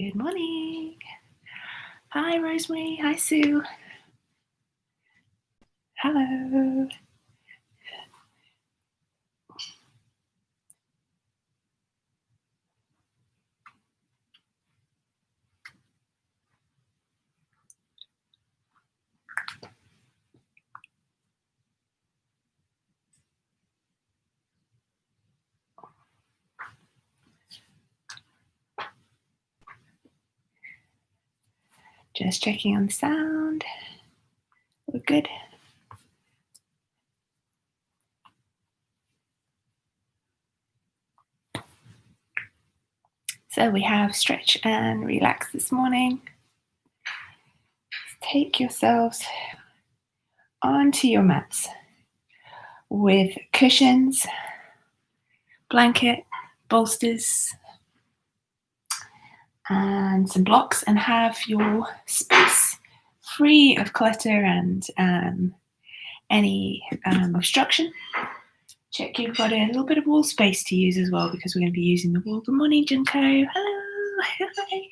Good morning. Hi, Rosemary. Hi, Sue. Hello. Just checking on the sound. We're good. So we have stretch and relax this morning. Take yourselves onto your mats with cushions, blanket, bolsters, and some blocks, and have your space free of clutter and any obstruction. Check you've got a little bit of wall space to use as well, because we're going to be using the wall. Good morning, Junko. Hello. Hi.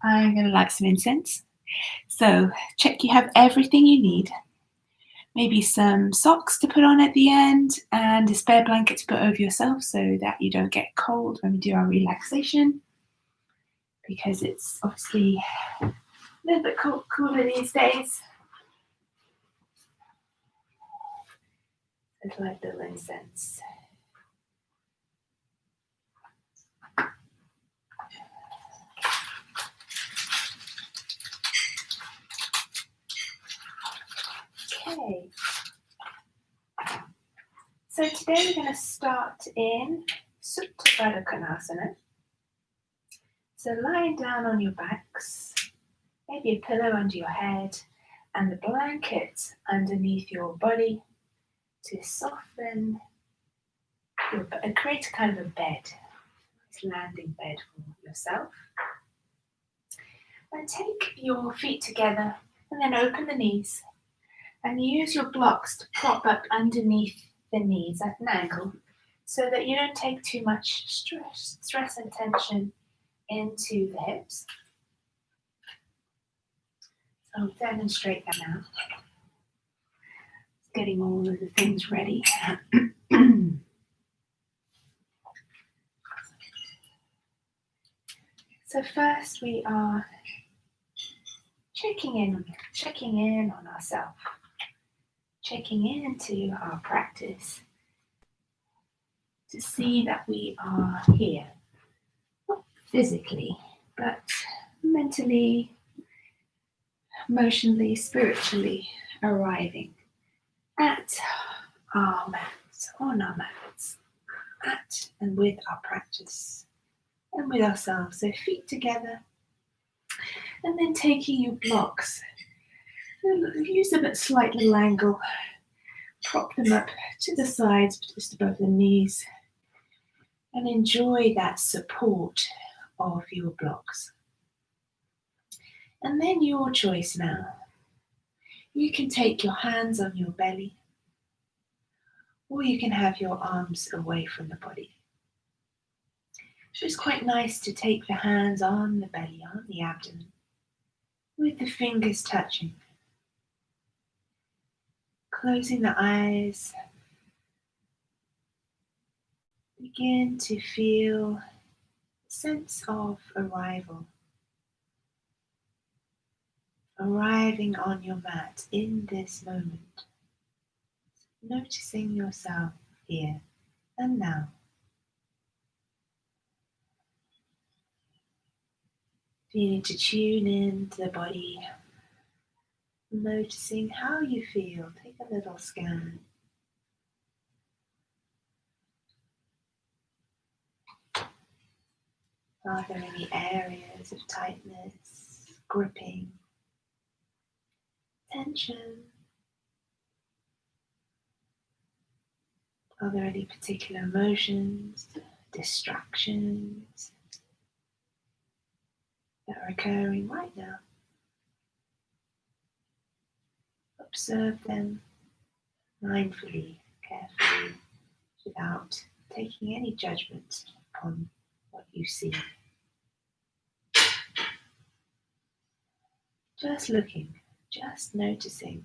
I'm going to light some incense. So check you have everything you need. Maybe some socks to put on at the end and a spare blanket to put over yourself so that you don't get cold when we do our relaxation, because it's obviously a little bit cooler these days. Let's light the incense. Okay. So today we're going to start in Supta Baddha Konasana. So lying down on your backs, maybe a pillow under your head and the blanket underneath your body to soften and create a kind of a bed, this landing bed for yourself. And take your feet together and then open the knees and use your blocks to prop up underneath the knees at an angle so that you don't take too much stress and tension into the hips. So I'll demonstrate that now. Getting all of the things ready. So first we are checking in on ourselves, checking into our practice to see that we are here, not physically, but mentally, emotionally, spiritually arriving at our mats, on our mats, at and with our practice and with ourselves. So feet together, and then taking your blocks, use them at slight little angle, prop them up to the sides, just above the knees, and enjoy that support of your blocks. And then your choice now. You can take your hands on your belly, or you can have your arms away from the body. So it's quite nice to take the hands on the belly, on the abdomen, with the fingers touching. Closing the eyes, begin to feel a sense of arrival. Arriving on your mat in this moment. Noticing yourself here and now. Feeling to tune in to the body. Noticing how you feel. Take a little scan. Are there any areas of tightness, gripping, tension? Are there any particular emotions, distractions that are occurring right now? Observe them mindfully, carefully, without taking any judgment upon what you see. Just looking, just noticing.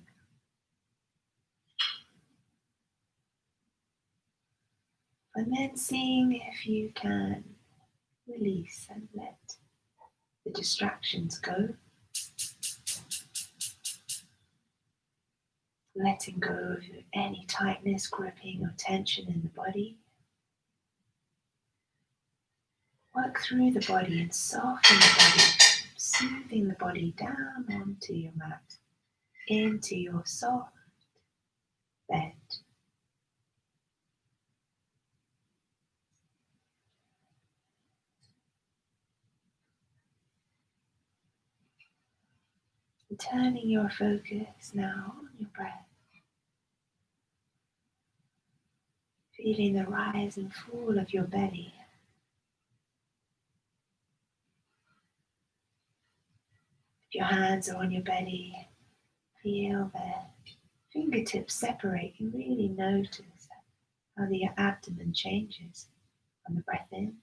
And then seeing if you can release and let the distractions go. Letting go of any tightness, gripping or tension in the body. Work through the body and soften the body, soothing the body down onto your mat, into your soft bed. And turning your focus now on your breath, feeling the rise and fall of your belly. If your hands are on your belly, feel their fingertips separate and really notice how the abdomen changes on the breath in.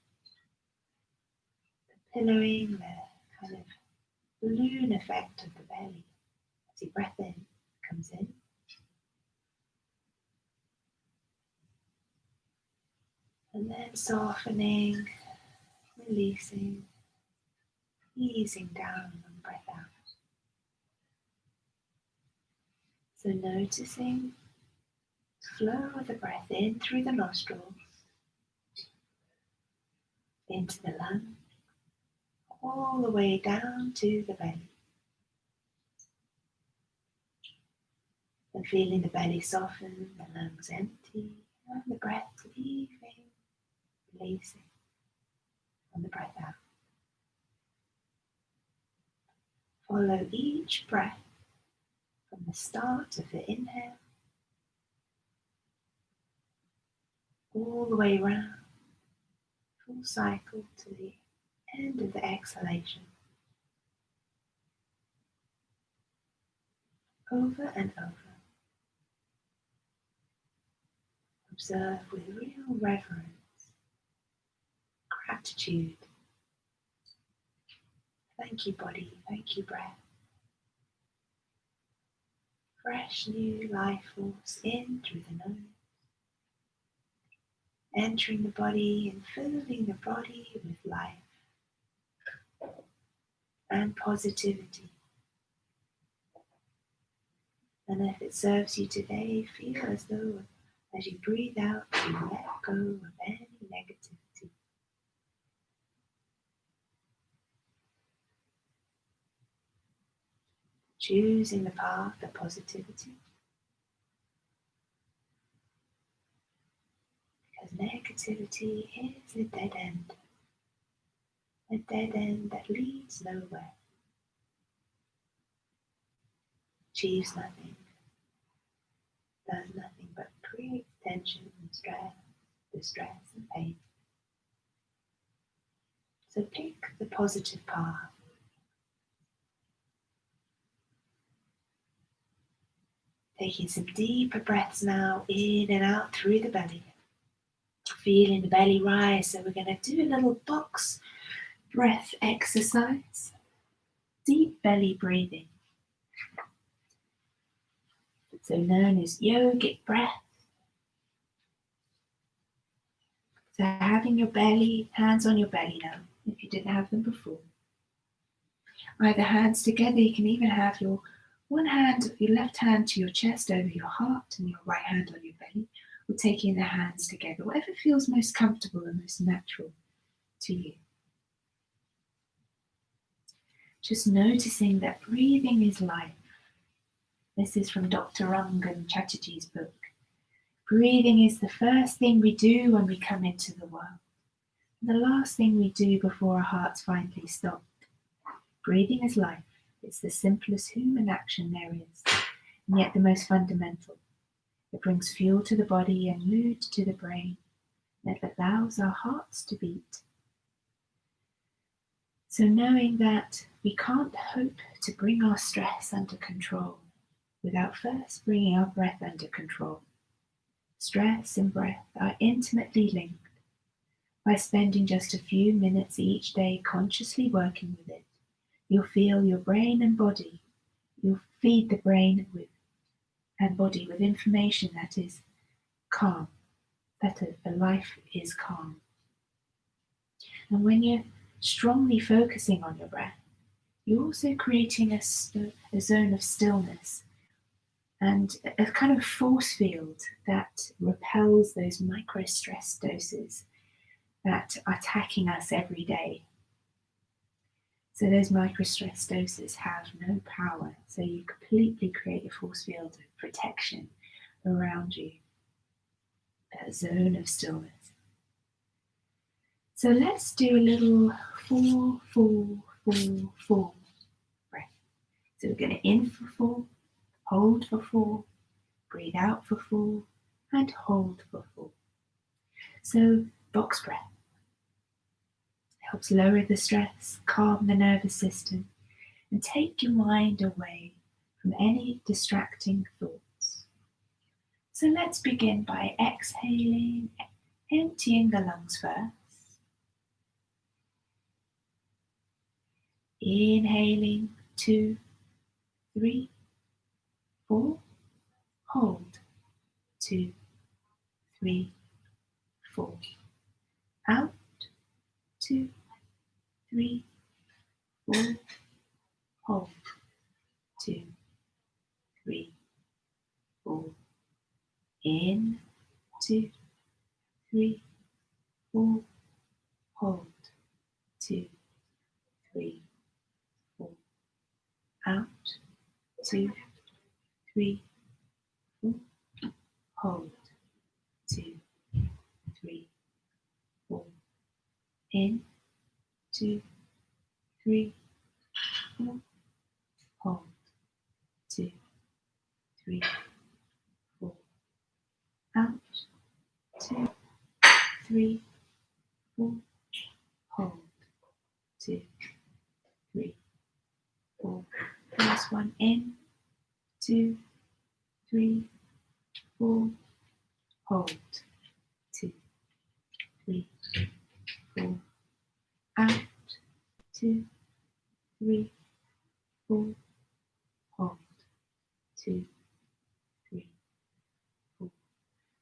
The pillowing, the kind of balloon effect of the belly as your breath in comes in. And then softening, releasing, easing down on the breath out. So noticing the flow of the breath in through the nostrils, into the lungs, all the way down to the belly. And feeling the belly soften, the lungs empty, and the breath leaving, releasing on the breath out. Follow each breath from the start of the inhale all the way round, full cycle to the end of the exhalation. Over and over. Observe with real reverence, gratitude. Thank you, body. Thank you, breath. Fresh new life force in through the nose, entering the body and filling the body with life and positivity. And if it serves you today, feel as though as you breathe out, you let go of any negativity. Choosing the path of positivity. Because negativity is a dead end. A dead end that leads nowhere. Achieves nothing. Does nothing but create tension and stress, distress and pain. So pick the positive path. Taking some deeper breaths now, in and out through the belly. Feeling the belly rise. So we're going to do a little box breath exercise. Deep belly breathing. So known as yogic breath. So having your belly, hands on your belly now, if you didn't have them before. Either hands together, you can even have your left hand to your chest over your heart and your right hand on your belly, or taking the hands together, whatever feels most comfortable and most natural to you. Just noticing that breathing is life. This is from Dr. Rangan Chatterjee's book. Breathing is the first thing we do when we come into the world, and the last thing we do before our hearts finally stop. Breathing is life. It's the simplest human action there is, and yet the most fundamental. It brings fuel to the body and mood to the brain, and it allows our hearts to beat. So knowing that we can't hope to bring our stress under control without first bringing our breath under control. Stress and breath are intimately linked. By spending just a few minutes each day consciously working with it, you'll feel your brain and body feed the brain and body with information that is calm, that a life is calm. And when you're strongly focusing on your breath, you're also creating a zone of stillness and a kind of force field that repels those micro stress doses that are attacking us every day. So those micro stress doses have no power. So you completely create a force field of protection around you, that zone of stillness. So let's do a little 4, 4, 4, 4 breath. So we're going to in for 4, hold for 4, breathe out for 4, and hold for 4. So box breath. Helps lower the stress, calm the nervous system, and take your mind away from any distracting thoughts. So let's begin by exhaling, emptying the lungs first. Inhaling, 2, 3, 4. Hold, 2, 3, 4. Out, 2, 3, 4. Hold, 2, 3, 4. In, 2, 3, 4. Hold, 2, 3, 4. Out, 2, 3, 4. Hold, 2, 3, 4. In, 2, 3, 4. Hold, 2, 3, 4. Out, 2, 3, 4. Hold, 2, 3, 4. Last one. In, 2, 3, 4. Hold, 2, 3, 4. Out, 2, 3, 4. Hold, 2, 3, 4.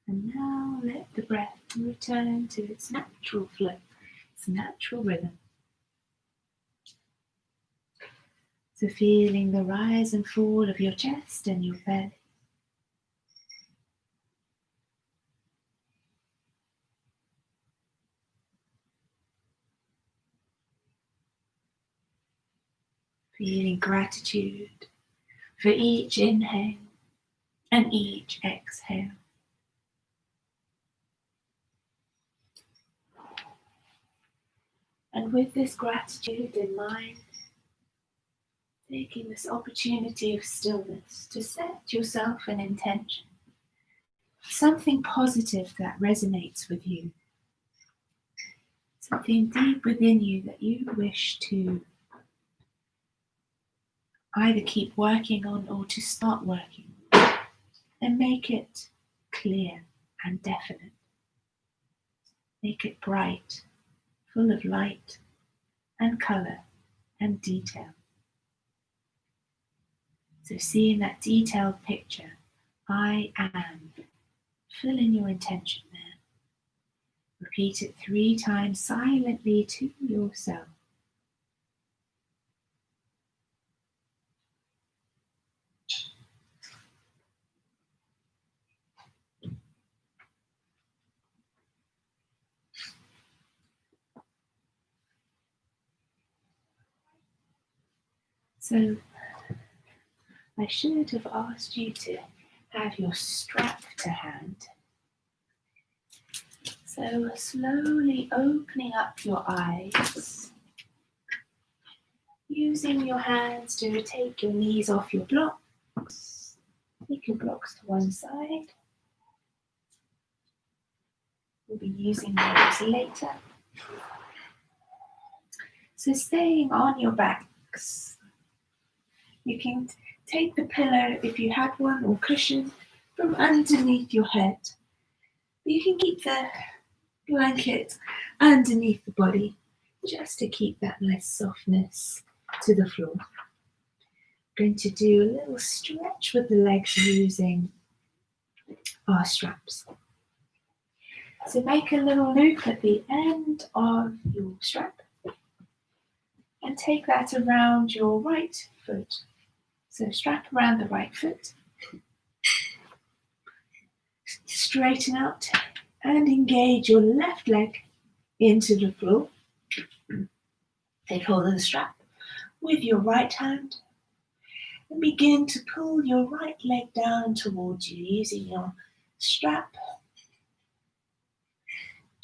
And now let the breath return to its natural flow, its natural rhythm. So feeling the rise and fall of your chest and your belly. Feeling gratitude for each inhale and each exhale. And with this gratitude in mind, taking this opportunity of stillness to set yourself an intention, something positive that resonates with you, something deep within you that you wish to either keep working on or to start working on, and make it clear and definite. Make it bright, full of light and colour and detail. So seeing that detailed picture, I am, fill in your intention there. Repeat it 3 times silently to yourself. So I should have asked you to have your strap to hand. So slowly opening up your eyes, using your hands to take your knees off your blocks. Take your blocks to one side. We'll be using those later. So staying on your backs, you can take the pillow, if you had one, or cushion from underneath your head. But you can keep the blanket underneath the body just to keep that nice softness to the floor. Going to do a little stretch with the legs using our straps. So make a little loop at the end of your strap and take that around your right foot. So strap around the right foot, straighten out and engage your left leg into the floor. Take hold of the strap with your right hand and begin to pull your right leg down towards you using your strap.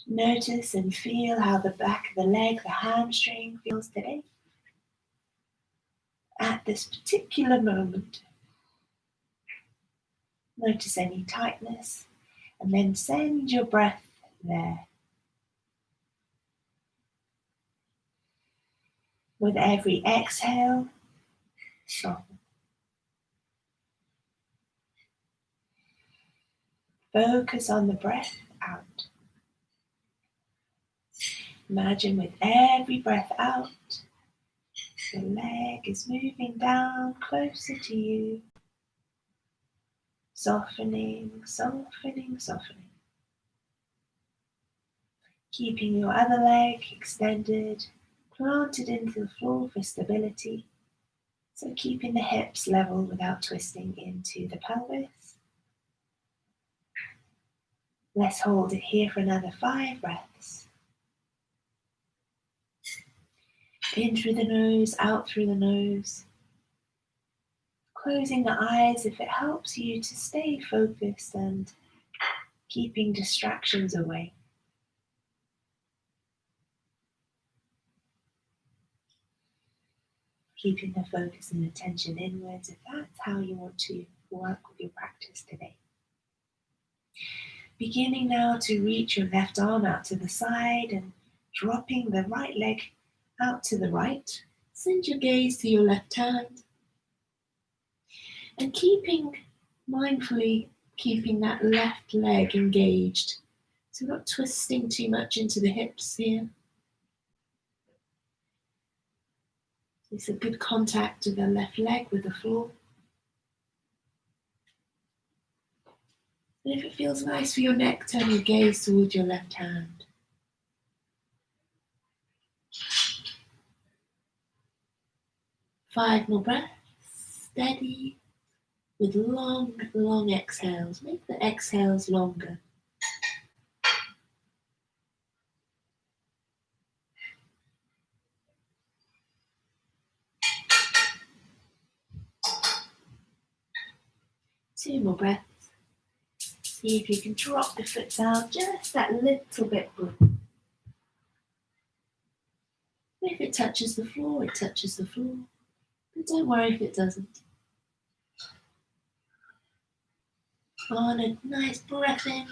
Notice and feel how the back of the leg, the hamstring feels today. At this particular moment, notice any tightness and then send your breath there. With every exhale, soften. Focus on the breath out. Imagine with every breath out, the leg is moving down closer to you, softening, softening, softening. Keeping your other leg extended, planted into the floor for stability. So keeping the hips level without twisting into the pelvis. Let's hold it here for another 5 breaths. In through the nose, out through the nose. Closing the eyes if it helps you to stay focused and keeping distractions away. Keeping the focus and attention inwards if that's how you want to work with your practice today. Beginning now to reach your left arm out to the side and dropping the right leg out to the right. Send your gaze to your left hand. And mindfully keeping that left leg engaged. So not twisting too much into the hips here. It's a good contact of the left leg with the floor. And if it feels nice for your neck, turn your gaze towards your left hand. Five more breaths, steady, with long, long exhales. Make the exhales longer. Two more breaths. See if you can drop the foot down just that little bit more. If it touches the floor, it touches the floor. But don't worry if it doesn't. On a nice breath in,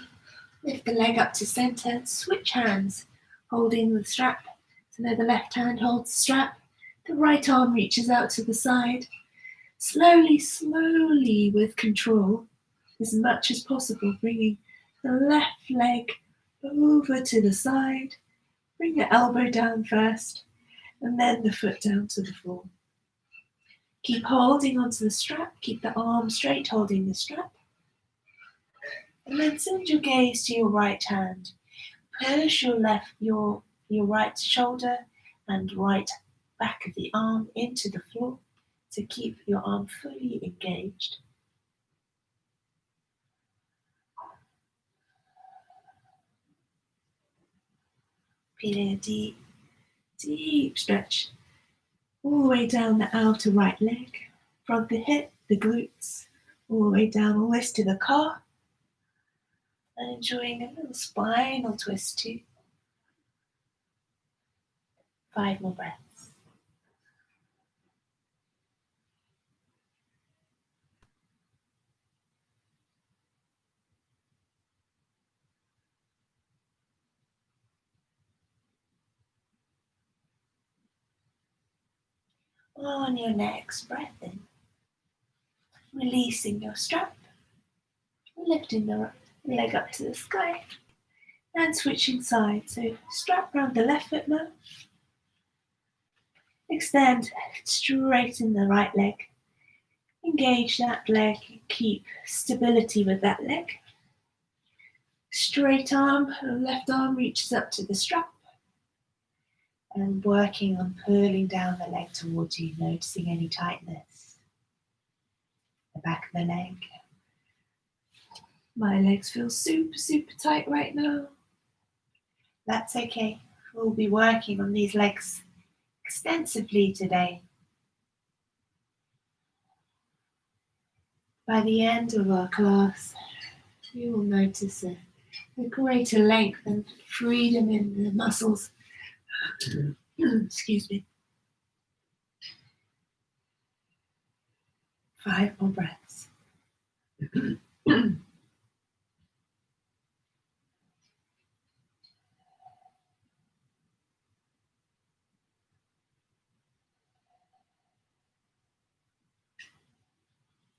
lift the leg up to center, switch hands, holding the strap. So now the left hand holds the strap, the right arm reaches out to the side. Slowly, slowly with control, as much as possible, bringing the left leg over to the side. Bring the elbow down first, and then the foot down to the floor. Keep holding onto the strap, keep the arm straight holding the strap. And then send your gaze to your right hand. Push your right shoulder and right back of the arm into the floor to keep your arm fully engaged. Feeling a deep, deep stretch all the way down the outer right leg, from the hip, the glutes, all the way down almost to the calf. And enjoying a little spinal twist too. 5 more breaths. On your next breath in, releasing your strap, lifting the leg up to the sky, and switching sides. So strap around the left foot now. Extend, straighten the right leg. Engage that leg, keep stability with that leg. Straight arm, left arm reaches up to the strap. And working on pulling down the leg towards you, noticing any tightness. The back of the leg. My legs feel super, super tight right now. That's okay. We'll be working on these legs extensively today. By the end of our class, you will notice a greater length and freedom in the muscles. Excuse me. 5 more breaths.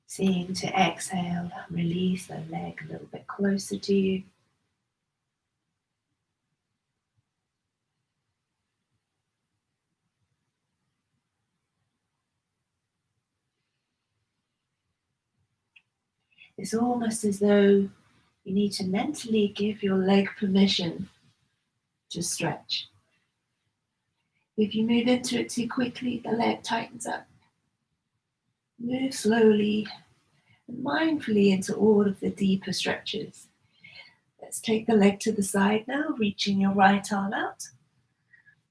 Seeing to exhale, release the leg a little bit closer to you. It's almost as though you need to mentally give your leg permission to stretch. If you move into it too quickly, the leg tightens up. Move slowly and mindfully into all of the deeper stretches. Let's take the leg to the side now, reaching your right arm out.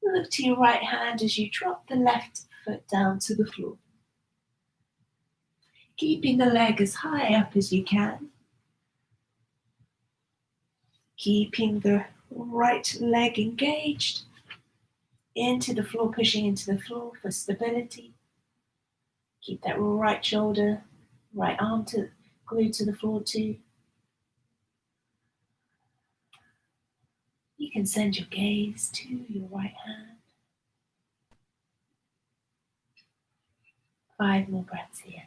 Look to your right hand as you drop the left foot down to the floor. Keeping the leg as high up as you can. Keeping the right leg engaged into the floor, pushing into the floor for stability. Keep that right shoulder, right arm glued to the floor too. You can send your gaze to your right hand. 5 more breaths here.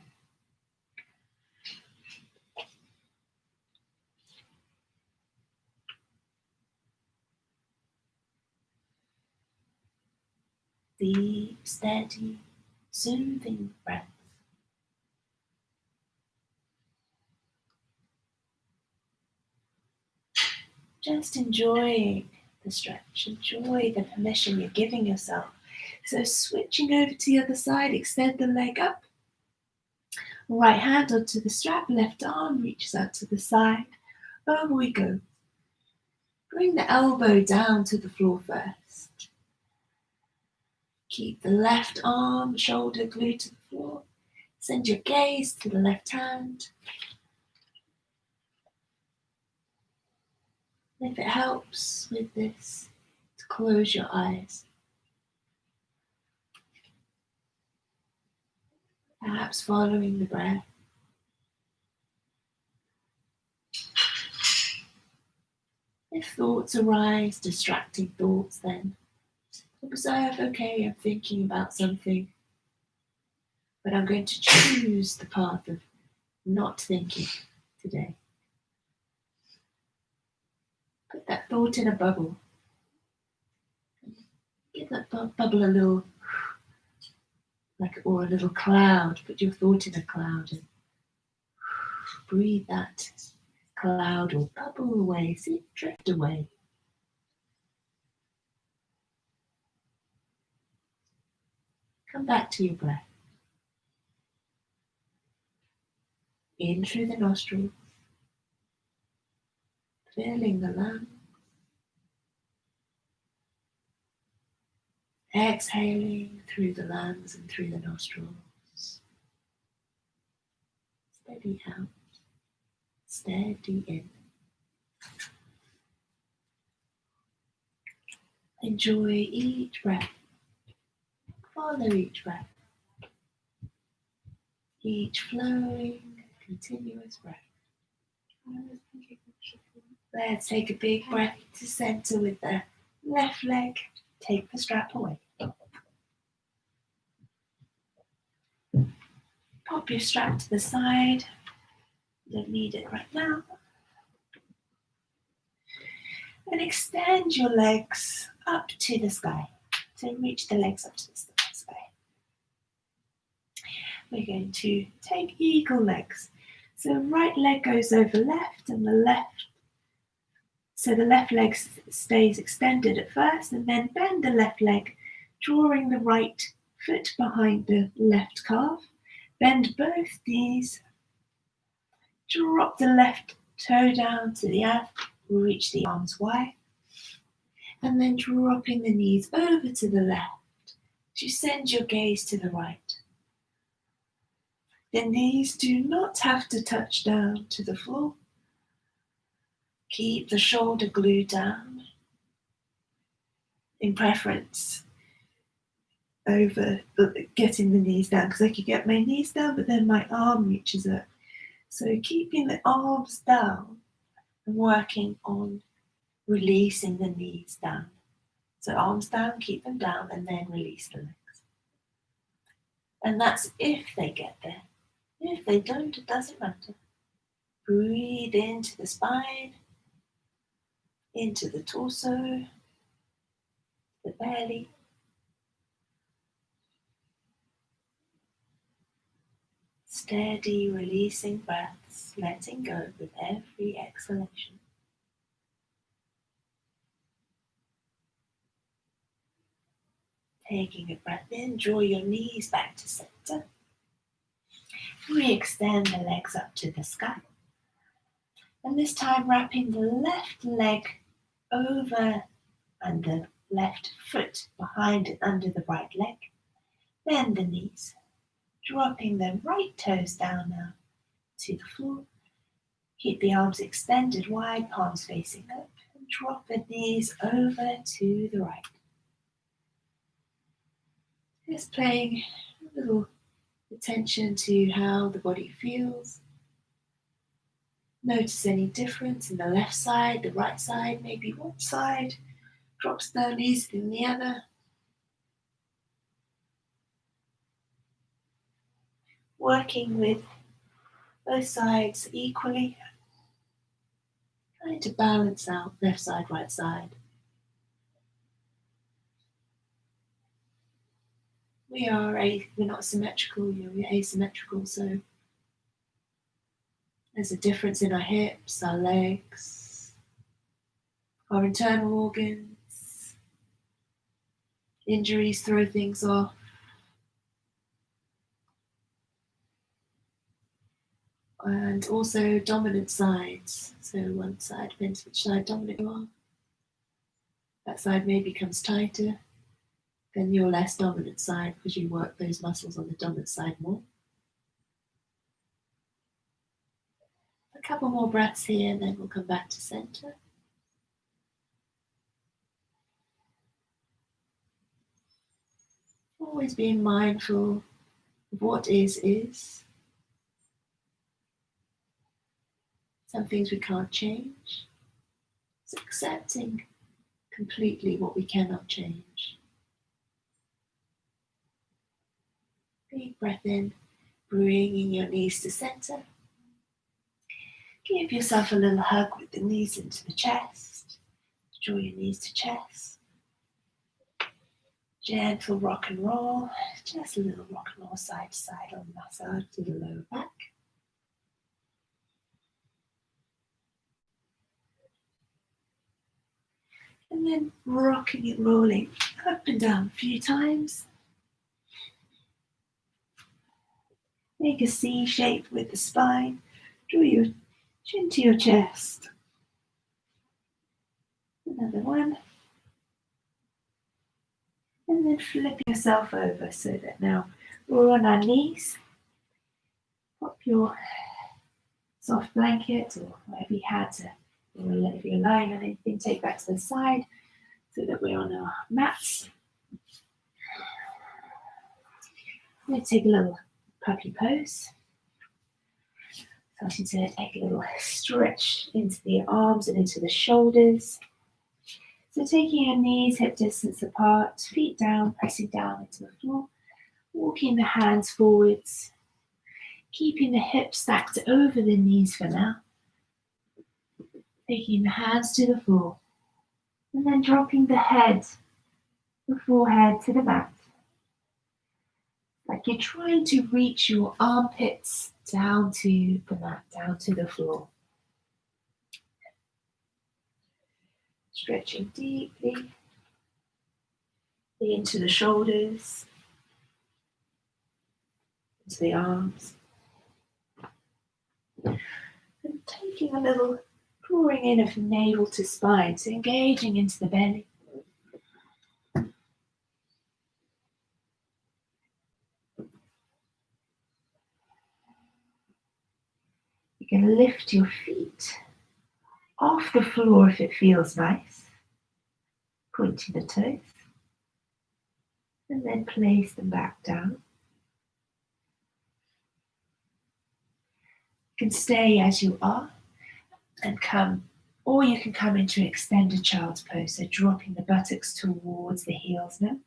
Deep, steady, soothing breaths. Just enjoying the stretch, enjoy the permission you're giving yourself. So switching over to the other side, extend the leg up. Right hand onto the strap, left arm reaches out to the side. Over we go. Bring the elbow down to the floor first. Keep the left arm, shoulder glued to the floor. Send your gaze to the left hand. And if it helps with this, to close your eyes. Perhaps following the breath. If thoughts arise, distracting thoughts, then observe, okay, I'm thinking about something, but I'm going to choose the path of not thinking today. Put that thought in a bubble. Give that bubble a little, or a little cloud. Put your thought in a cloud and breathe that cloud or bubble away. See it drift away. Come back to your breath. In through the nostrils, filling the lungs. Exhaling through the lungs and through the nostrils. Steady out, steady in. Enjoy each breath. Follow each breath. Each flowing, continuous breath. Let's take a big breath to center with the left leg. Take the strap away. Pop your strap to the side. You don't need it right now. And extend your legs up to the sky. So reach the legs up to the sky. we're going to take eagle legs. So right leg goes over left and the left leg stays extended at first, and then bend the left leg, drawing the right foot behind the left calf. Bend both knees, drop the left toe down to the earth, reach the arms wide, and then dropping the knees over to the left. You send your gaze to the right. The knees do not have to touch down to the floor. Keep the shoulder glued down, in preference over getting the knees down, because I could get my knees down, but then my arm reaches up. So keeping the arms down and working on releasing the knees down. So arms down, keep them down, and then release the legs. And that's if they get there. If they don't, it doesn't matter. Breathe into the spine, into the torso, the belly. Steady releasing breaths, letting go with every exhalation. Taking a breath in, draw your knees back to center. Re-extend the legs up to the sky. And this time wrapping the left leg over and the left foot behind and under the right leg. Bend the knees, dropping the right toes down now to the floor. Keep the arms extended wide, palms facing up, and drop the knees over to the right. Just paying a little attention to how the body feels. Notice any difference in the left side, the right side, maybe one side drops down easier than the other. Working with both sides equally, trying to balance out left side, right side. We're not symmetrical, we're asymmetrical, so there's a difference in our hips, our legs, our internal organs. Injuries throw things off. And also dominant sides. So one side depends which side dominant you are. That side maybe becomes tighter than your less dominant side because you work those muscles on the dominant side more. A couple more breaths here and then we'll come back to center. Always being mindful of what is. Some things we can't change. It's accepting completely what we cannot change. Big breath in, bringing your knees to center. Give yourself a little hug with the knees into the chest. Draw your knees to chest. Gentle rock and roll. Just a little rock and roll side to side on the massage to the lower back. And then rocking and rolling up and down a few times. Make a C shape with the spine. Draw your chin to your chest. Another one. And then flip yourself over so that now we're on our knees. Pop your soft blanket or whatever you had to, or if you're lying on anything, take that to the side so that we're on our mats. I'm going to take a little puppy pose. Starting to take a little stretch into the arms and into the shoulders. So taking your knees hip distance apart, feet down, pressing down into the floor, walking the hands forwards, keeping the hips stacked over the knees for now. Taking the hands to the floor, and then dropping the head, the forehead to the mat. Like you're trying to reach your armpits down to the mat, down to the floor. Stretching deeply into the shoulders, into the arms. And taking a little drawing in of navel to spine, so engaging into the belly. You can lift your feet off the floor if it feels nice, pointing the toes, and then place them back down. You can stay as you are and come, or you can come into an extended child's pose, so dropping the buttocks towards the heels now.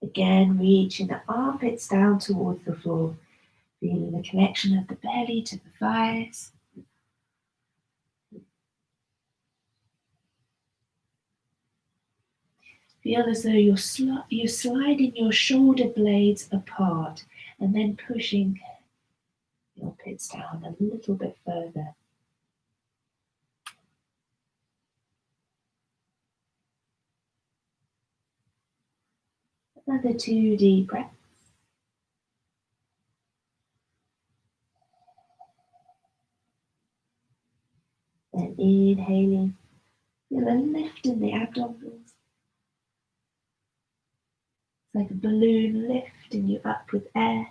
Again, reaching the armpits down towards the floor, feeling the connection of the belly to the thighs. Feel as though you're sliding your shoulder blades apart and then pushing your pits down a little bit further. Another 2 deep breaths. Then inhaling, feel a lift in the abdominals. It's like a balloon lifting you up with air.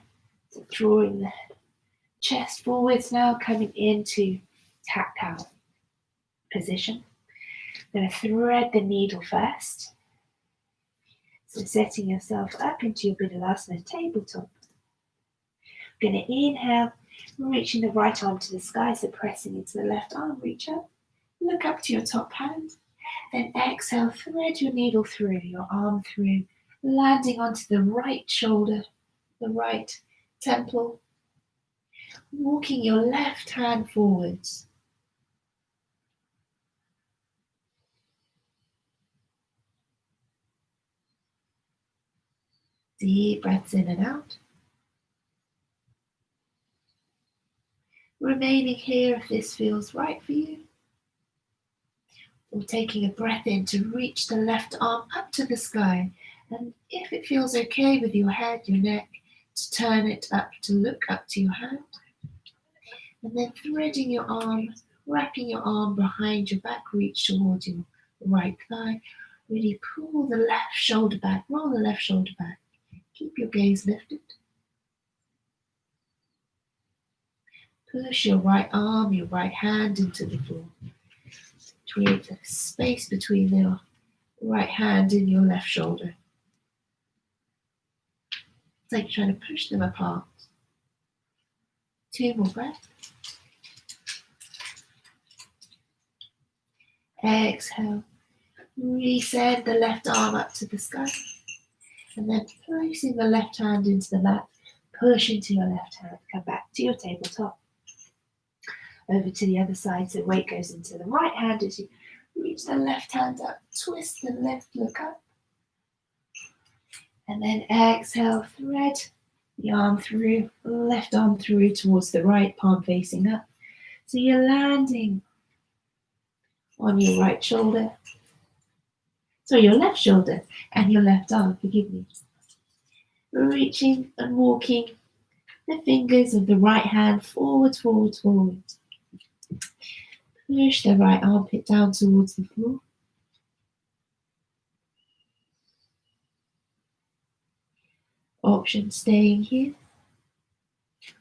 So drawing the chest forwards now, coming into cat-cow position. I'm going to thread the needle first. So setting yourself up into your Buddhalasana tabletop. I'm going to inhale, reaching the right arm to the sky, so pressing into the left arm, reach up, look up to your top hand. Then exhale, thread your needle through, your arm through, landing onto the right shoulder, the right temple, walking your left hand forwards. Deep breaths in and out. Remaining here if this feels right for you. Or taking a breath in to reach the left arm up to the sky. And if it feels okay with your head, your neck, to turn it up to look up to your hand. And then threading your arm, wrapping your arm behind your back, reach towards your right thigh. Really pull the left shoulder back, roll the left shoulder back. Keep your gaze lifted. Push your right arm, your right hand into the floor. Create a space between your right hand and your left shoulder. It's like you're trying to push them apart. 2 more breaths. Exhale. Resend the left arm up to the sky. And then placing the left hand into the mat. Push into your left hand. Come back to your tabletop. Over to the other side, so weight goes into the right hand as you reach the left hand up, twist and lift, look up. And then exhale, thread the arm through, left arm through towards the right, palm facing up. So you're landing on your right shoulder. So your left shoulder and your left arm, forgive me. Reaching and walking the fingers of the right hand forwards, forwards, forwards. Push the right armpit down towards the floor. Option staying here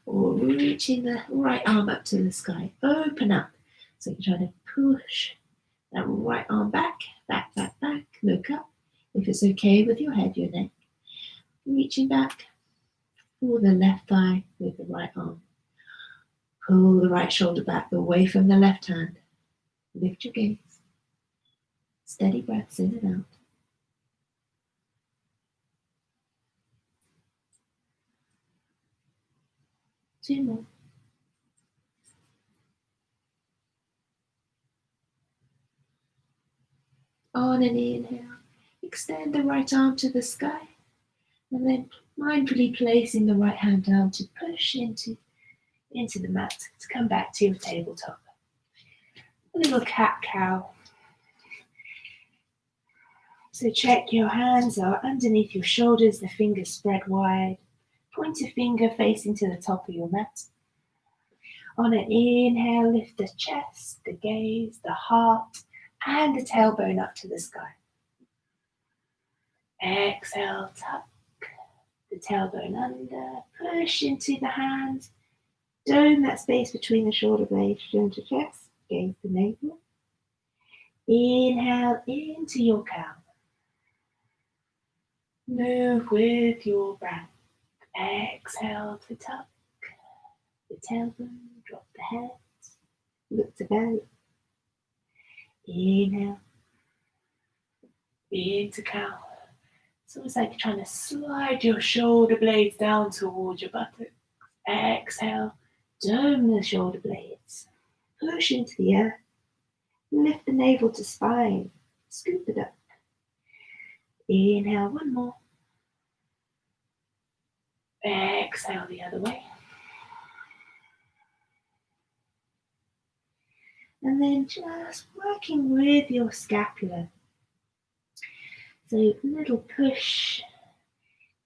or reaching the right arm up to the sky. Open up. So you're trying to push that right arm back, back, back, back. Look up. If it's okay with your head, your neck. Reaching back. Pull the left thigh with the right arm. Pull the right shoulder back away from the left hand. Lift your gaze. Steady breaths in and out. 2 more. On an inhale, extend the right arm to the sky, and then mindfully placing the right hand down to push into the mat to come back to your tabletop. A little cat-cow. So check your hands are underneath your shoulders, the fingers spread wide. Pointer finger facing to the top of your mat. On an inhale, lift the chest, the gaze, the heart, and the tailbone up to the sky. Exhale, tuck the tailbone under, push into the hands, dome that space between the shoulder blades, chin to chest, gaze the navel. Inhale into your cow. Move with your breath. Exhale to tuck the tailbone, drop the head, look to belly. Inhale into cow. It's almost like you're trying to slide your shoulder blades down towards your buttocks. Exhale, dome the shoulder blades. Push into the earth. Lift the navel to spine. Scoop it up. Inhale, one more. Exhale the other way. And then just working with your scapula. So a little push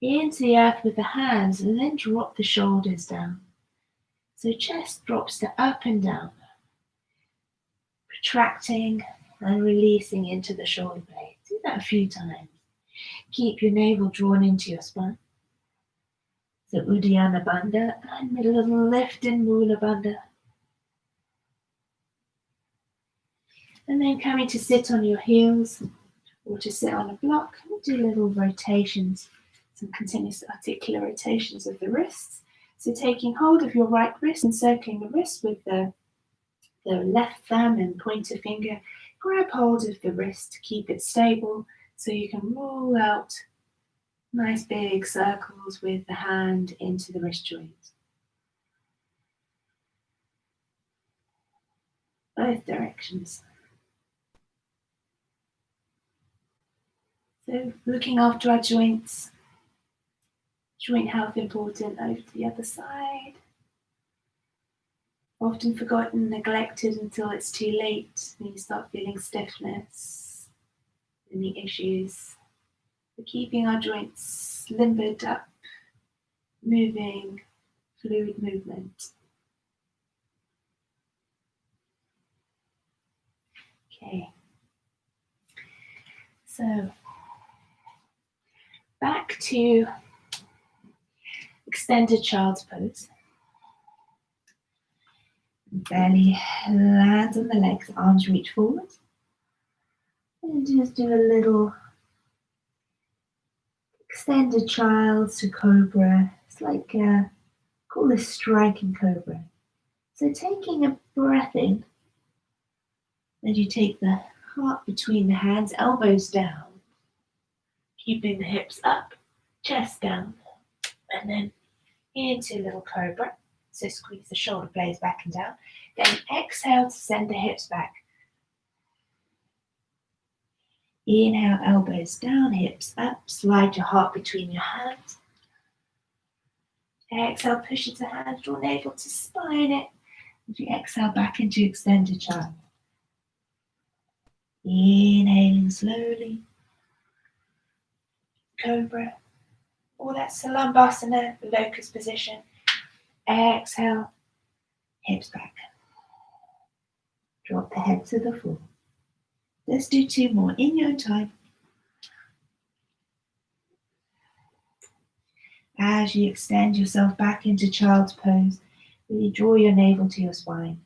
into the earth with the hands and then drop the shoulders down. So chest drops to up and down. Retracting and releasing into the shoulder blade. Do that a few times. Keep your navel drawn into your spine. So Uddiyana Bandha and a little lift in Mula Bandha. And then coming to sit on your heels or to sit on a block. We'll do little rotations, some continuous articular rotations of the wrists. So taking hold of your right wrist and circling the wrist with the left thumb and pointer finger. Grab hold of the wrist to keep it stable so you can roll out nice big circles with the hand into the wrist joint. Both directions. So looking after our joints, joint health important. Over to the other side. Often forgotten, neglected until it's too late. When you start feeling stiffness, any issues. We're keeping our joints limbered up, moving, fluid movement. Okay. So back to extended child's pose. Belly lands on the legs, arms reach forward. And just do a little extended child's to cobra. It's like, call this striking cobra. So taking a breath in, then you take the heart between the hands, elbows down, keeping the hips up, chest down, and then into a little cobra. So squeeze the shoulder blades back and down. Then exhale to send the hips back. Inhale, elbows down, hips up. Slide your heart between your hands. Exhale, push into hands, draw navel to spine it. As you exhale back into extended child. Inhaling slowly. Cobra. Or that Salambhasana, the locust position. Exhale, hips back. Drop the head to the floor. Let's do 2 more in your time. As you extend yourself back into child's pose, really draw your navel to your spine.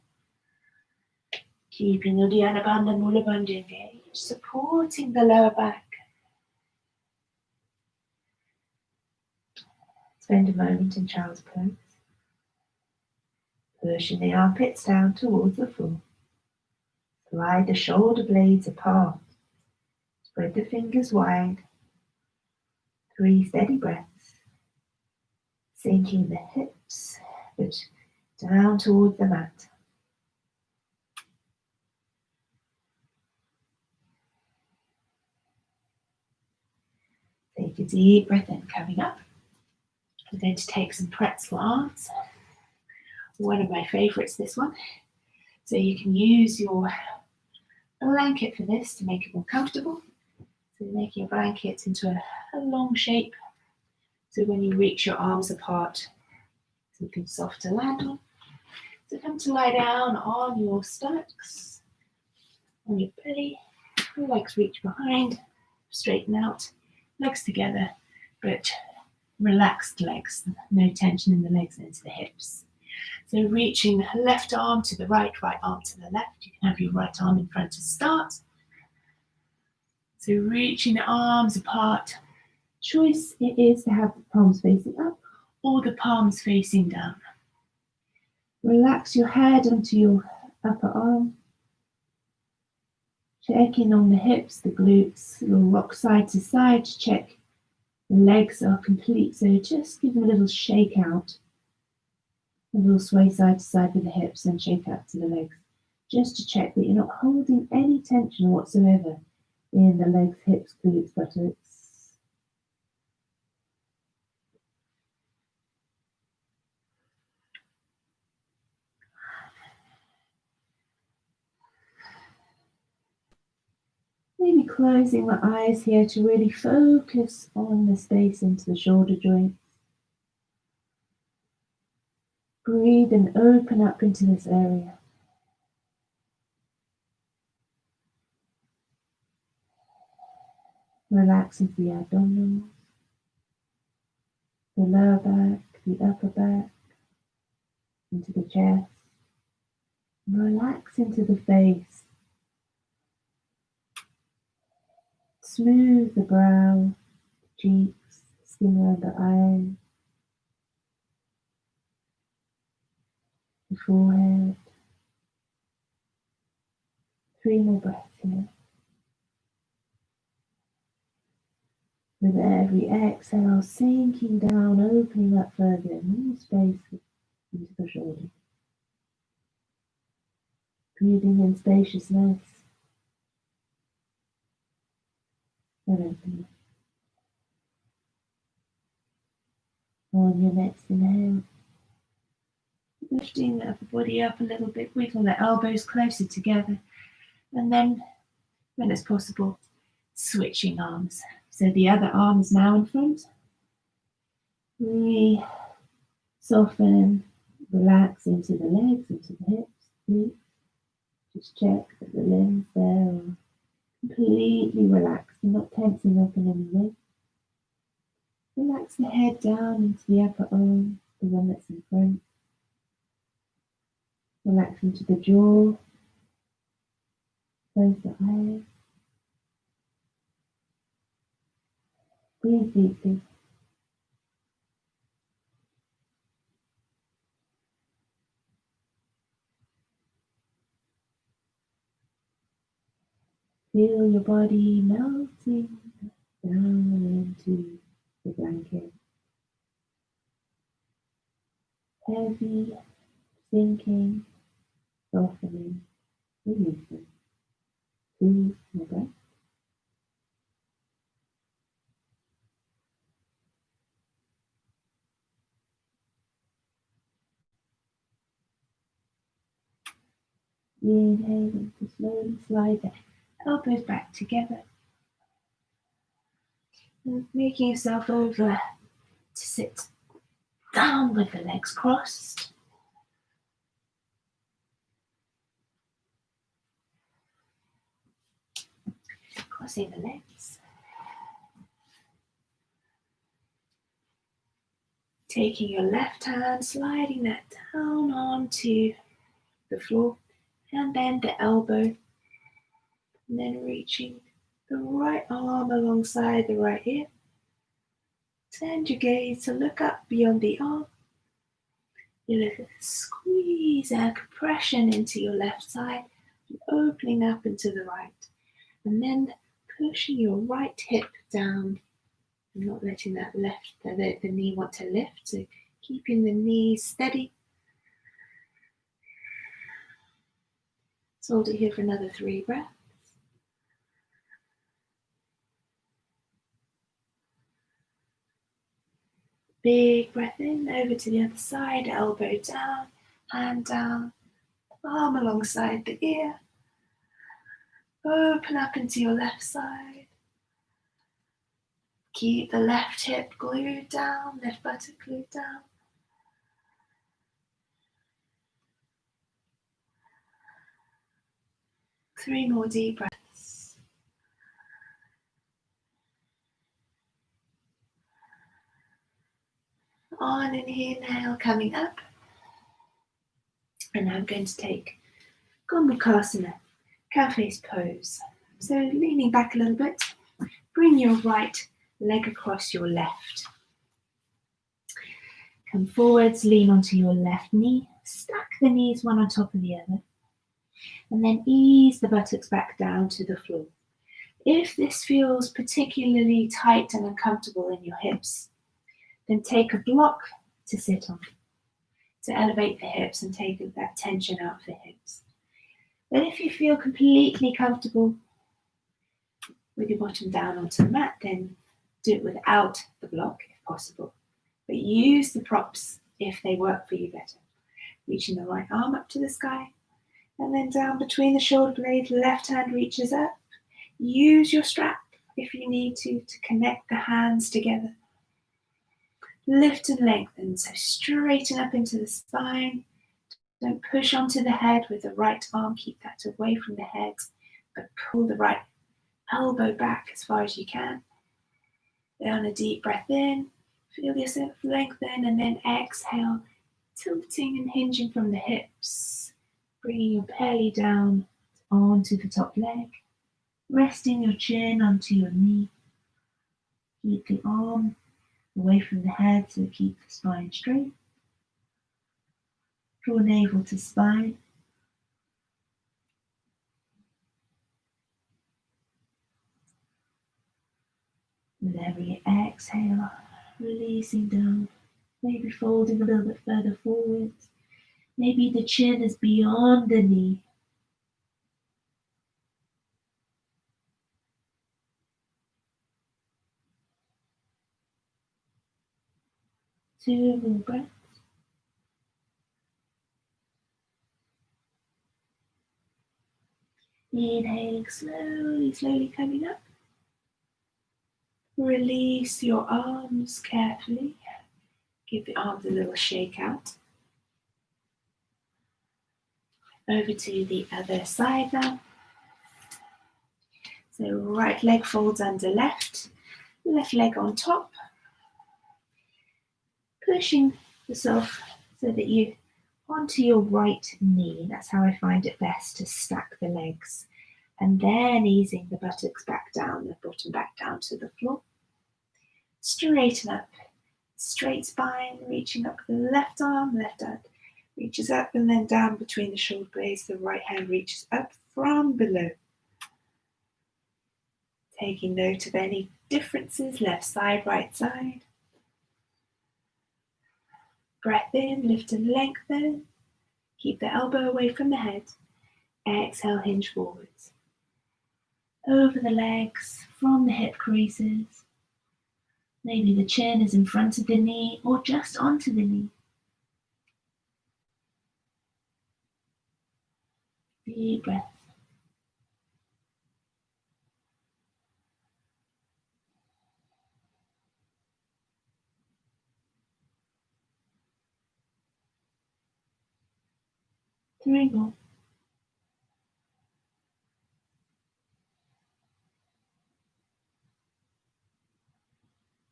Keeping Uddiyana Bandha, Mula Bandha engaged, supporting the lower back. Spend a moment in child's pose. Pushing the armpits down towards the floor. Slide the shoulder blades apart. Spread the fingers wide. 3 steady breaths. Sinking the hips, but down towards the mat. Take a deep breath in, coming up. We're going to take some pretzel arms. One of my favorites, this one. So you can use your blanket for this to make it more comfortable. So making your blanket into a long shape. So when you reach your arms apart, something soft to land on. So come to lie down on your stomachs, on your belly. Your legs reach behind, straighten out, legs together, but relaxed legs, no tension in the legs into the hips. So reaching left arm to the right, right arm to the left. You can have your right arm in front to start. So reaching the arms apart. Choice it is to have the palms facing up or the palms facing down. Relax your head onto your upper arm. Check in on the hips, the glutes. You'll rock side to side to check the legs are complete. So just give them a little shake out. A little sway side to side with the hips and shake out to the legs. Just to check that you're not holding any tension whatsoever in the legs, hips, glutes, buttocks. Maybe closing the eyes here to really focus on the space into the shoulder joints. Breathe and open up into this area. Relax into the abdominals, the lower back, the upper back, into the chest. Relax into the face. Smooth the brow, cheeks, skin around the eyes, the forehead. 3 more breaths here. With every exhale, sinking down, opening up further, more space into the shoulder. Breathing in spaciousness and opening. On your next inhale, lifting the upper body up a little bit, wiggle the elbows closer together, and then, when it's possible, switching arms. So the other arm is now in front. Really soften, relax into the legs, into the hips, glutes. Just check that the limbs there are completely relaxed and not tensing up in any way. Relax the head down into the upper arm, the one that's in front. Relax into the jaw. Close the eyes. Breathe deeply. Feel your body melting down into the blanket. Heavy, sinking, softening, releasing. 2 more breaths. Inhaling to slowly slide the elbows back together. And making yourself over to sit down with the legs crossed. Crossing the legs. Taking your left hand, sliding that down onto the floor, and then the elbow, and then reaching the right arm alongside the right ear. Send your gaze to look up beyond the arm. You look at squeeze and compression into your left side, opening up into the right, and then pushing your right hip down, and not letting that the knee want to lift. So keeping the knee steady. So hold it here for another 3 breaths. Big breath in, over to the other side, elbow down, hand down, arm alongside the ear. Open up into your left side. Keep the left hip glued down, left buttock glued down. Three more deep breaths. On an inhale, coming up. And I'm going to take Gomukhasana, cow-face pose. So leaning back a little bit, bring your right leg across your left. Come forwards, lean onto your left knee, stack the knees one on top of the other, and then ease the buttocks back down to the floor. If this feels particularly tight and uncomfortable in your hips, then take a block to sit on, to elevate the hips and take that tension out of the hips. But if you feel completely comfortable with your bottom down onto the mat, then do it without the block if possible. But use the props if they work for you better. Reaching the right arm up to the sky, and then down between the shoulder blades, left hand reaches up. Use your strap if you need to connect the hands together. Lift and lengthen, so straighten up into the spine. Don't push onto the head with the right arm, keep that away from the head, but pull the right elbow back as far as you can. Down a deep breath in, feel yourself lengthen, and then exhale, tilting and hinging from the hips. Bringing your belly down onto the top leg, resting your chin onto your knee. Keep the arm away from the head, so keep the spine straight. Draw navel to spine. With every exhale, releasing down, maybe folding a little bit further forwards. Maybe the chin is beyond the knee. Two more breaths. Inhaling slowly, slowly coming up. Release your arms carefully. Give the arms a little shake out. Over to the other side now. So right leg folds under left, left leg on top. Pushing yourself so that you onto your right knee. That's how I find it best to stack the legs. And then easing the buttocks back down, the bottom back down to the floor. Straighten up, straight spine, reaching up the left arm, left hand reaches up and then down between the shoulder blades. The right hand reaches up from below. Taking note of any differences, left side, right side. Breath in, lift and lengthen. Keep the elbow away from the head. Exhale, hinge forwards. Over the legs, from the hip creases. Maybe the chin is in front of the knee or just onto the knee. Deep breath. Three more.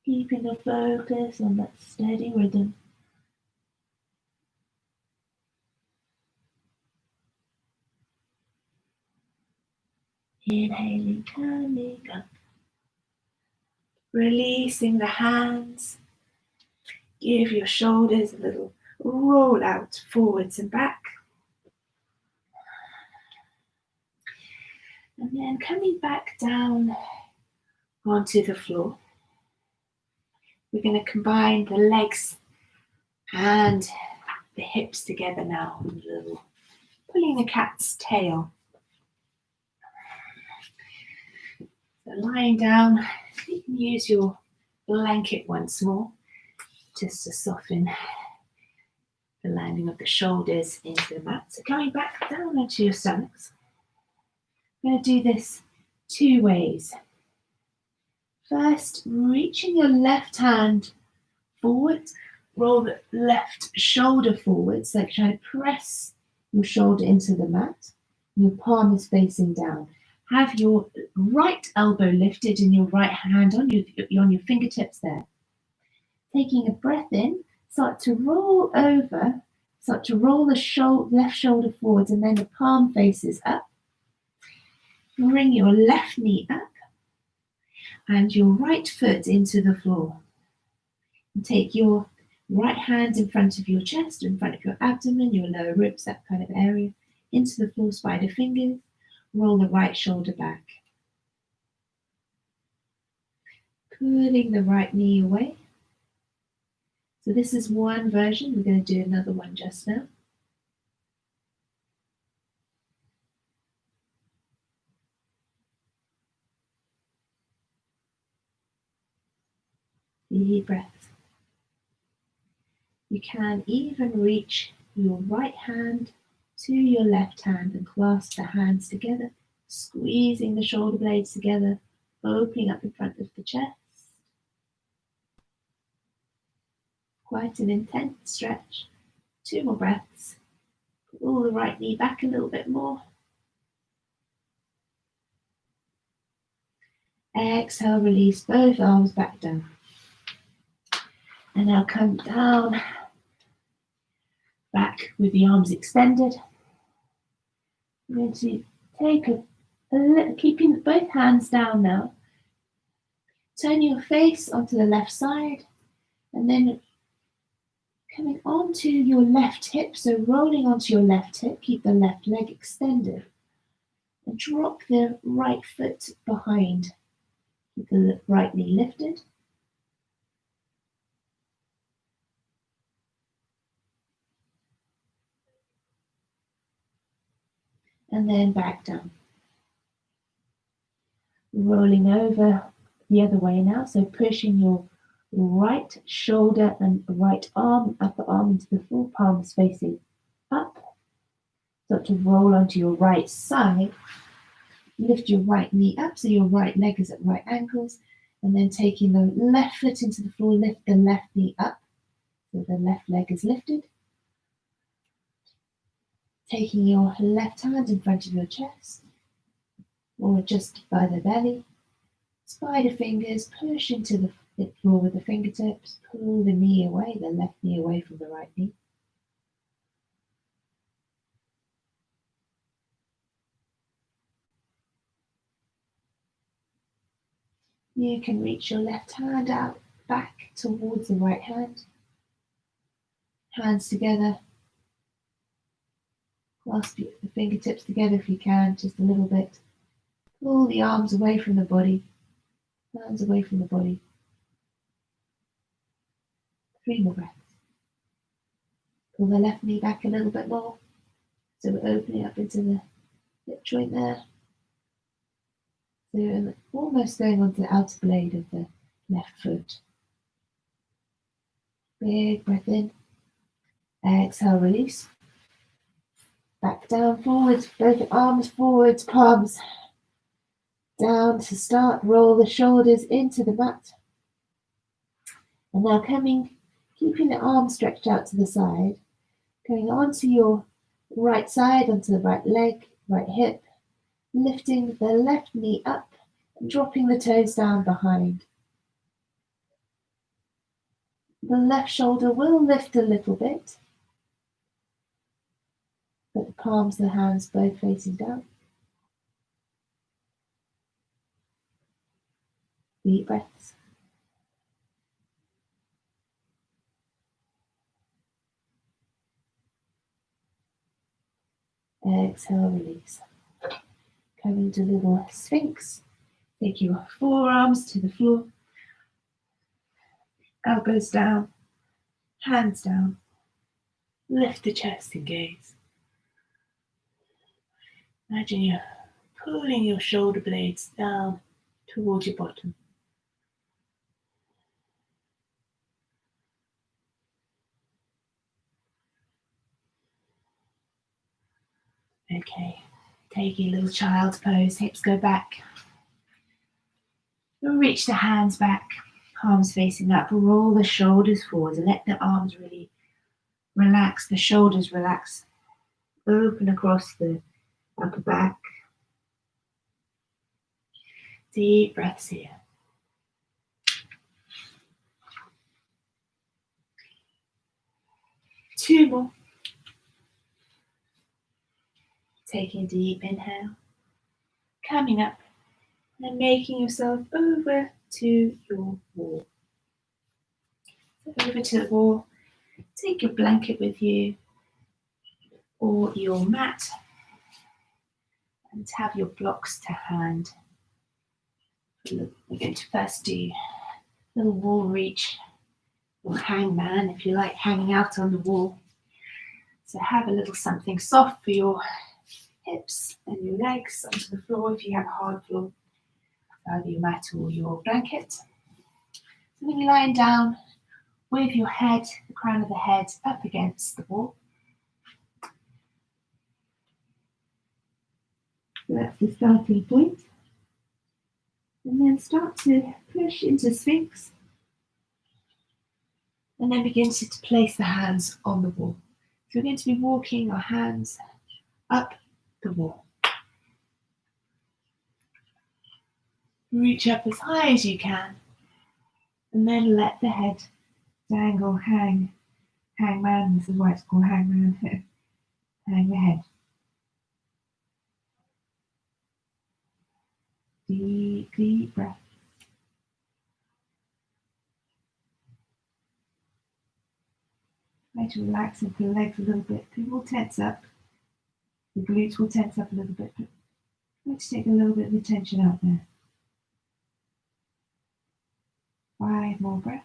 Keeping the focus on that steady rhythm. Inhaling, coming up. Releasing the hands. Give your shoulders a little roll out forwards and back. And then coming back down onto the floor. We're going to combine the legs and the hips together now. A little pulling the cat's tail. So lying down, you can use your blanket once more just to soften the landing of the shoulders into the mat. So coming back down onto your stomachs. I'm going to do this 2 ways. First, reaching your left hand forward, roll the left shoulder forwards, like trying to press your shoulder into the mat. Your palm is facing down. Have your right elbow lifted and your right hand on your fingertips there. Taking a breath in, start to roll over, start to roll the left shoulder forwards, and then the palm faces up. Bring your left knee up and your right foot into the floor. And take your right hand in front of your chest, in front of your abdomen, your lower ribs, that kind of area, into the floor, spider fingers. Roll the right shoulder back. Pulling the right knee away. So this is one version. We're going to do another one just now. Deep breaths. You can even reach your right hand to your left hand and clasp the hands together, squeezing the shoulder blades together, opening up in front of the chest. Quite an intense stretch. 2 more breaths. Pull the right knee back a little bit more. Exhale, release both arms back down. And now come down, back with the arms extended. I'm going to take a little, keeping both hands down now. Turn your face onto the left side, and then coming onto your left hip, so rolling onto your left hip, keep the left leg extended, and drop the right foot behind. Keep the right knee lifted. And then back down. Rolling over the other way now, so pushing your right shoulder and right arm, upper arm into the floor, palms facing up. Start to roll onto your right side. Lift your right knee up so your right leg is at right angles, and then taking the left foot into the floor, lift the left knee up so the left leg is lifted. Taking your left hand in front of your chest or just by the belly. Spider fingers, push into the floor with the fingertips, pull the knee away, the left knee away from the right knee. You can reach your left hand out back towards the right hand. Hands together. Clasp the fingertips together if you can, just a little bit. Pull the arms away from the body. Hands away from the body. 3 more breaths. Pull the left knee back a little bit more. So we're opening up into the hip joint there. So almost going onto the outer blade of the left foot. Big breath in. Exhale, release. Back down, forwards, both arms forwards, palms down to start. Roll the shoulders into the mat. And now keeping the arms stretched out to the side, going onto your right side, onto the right leg, right hip, lifting the left knee up and dropping the toes down behind. The left shoulder will lift a little bit, but the palms of the hands both facing down. Deep breaths. Exhale, release. Coming to little sphinx. Take your forearms to the floor. Elbows down. Hands down. Lift the chest and gaze. Imagine you're pulling your shoulder blades down towards your bottom. Okay, taking a little child's pose, hips go back. You'll reach the hands back, palms facing up, roll the shoulders forwards and let the arms really relax, the shoulders relax, open across the upper back. Deep breaths here. Two more. Taking a deep inhale, coming up and making yourself over to your wall. So over to the wall, take your blanket with you or your mat and have your blocks to hand. We're going to first do a little wall reach or hangman if you like hanging out on the wall. So have a little something soft for your hips and your legs onto the floor if you have a hard floor, either your mat or your blanket. So then you're lying down with your head, the crown of the head up against the wall. So that's the starting point. And then start to push into Sphinx. And then begin to place the hands on the wall. So we're going to be walking our hands up the wall. Reach up as high as you can. And then let the head dangle, hangman. This is why it's called hangman. Hang the head. Deep, deep breath. Try to relax into the legs a little bit. They will tense up. The glutes will tense up a little bit. But try to take a little bit of the tension out there. 5 more breaths.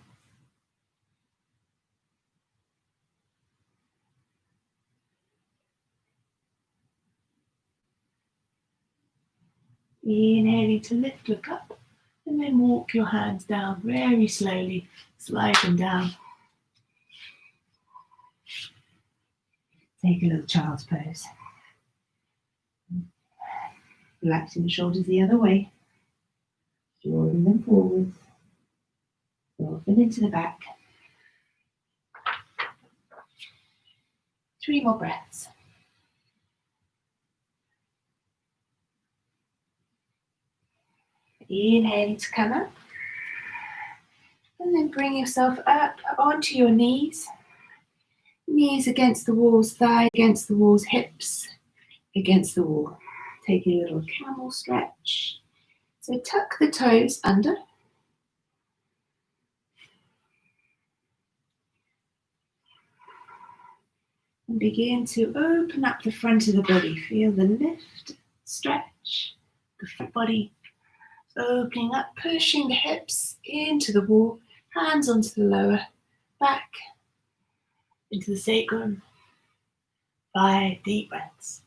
Inhaling to lift, look up, and then walk your hands down very slowly, slide them down. Take a little child's pose. Relaxing the shoulders the other way, drawing them forwards, soften into the back. 3 more breaths. Inhaling to come up. And then bring yourself up onto your knees. Knees against the walls, thigh against the walls, hips against the wall. Taking a little camel stretch. So tuck the toes under. And begin to open up the front of the body. Feel the lift, stretch, the front body. Opening up, pushing the hips into the wall, hands onto the lower back, into the sacrum. 5 deep breaths.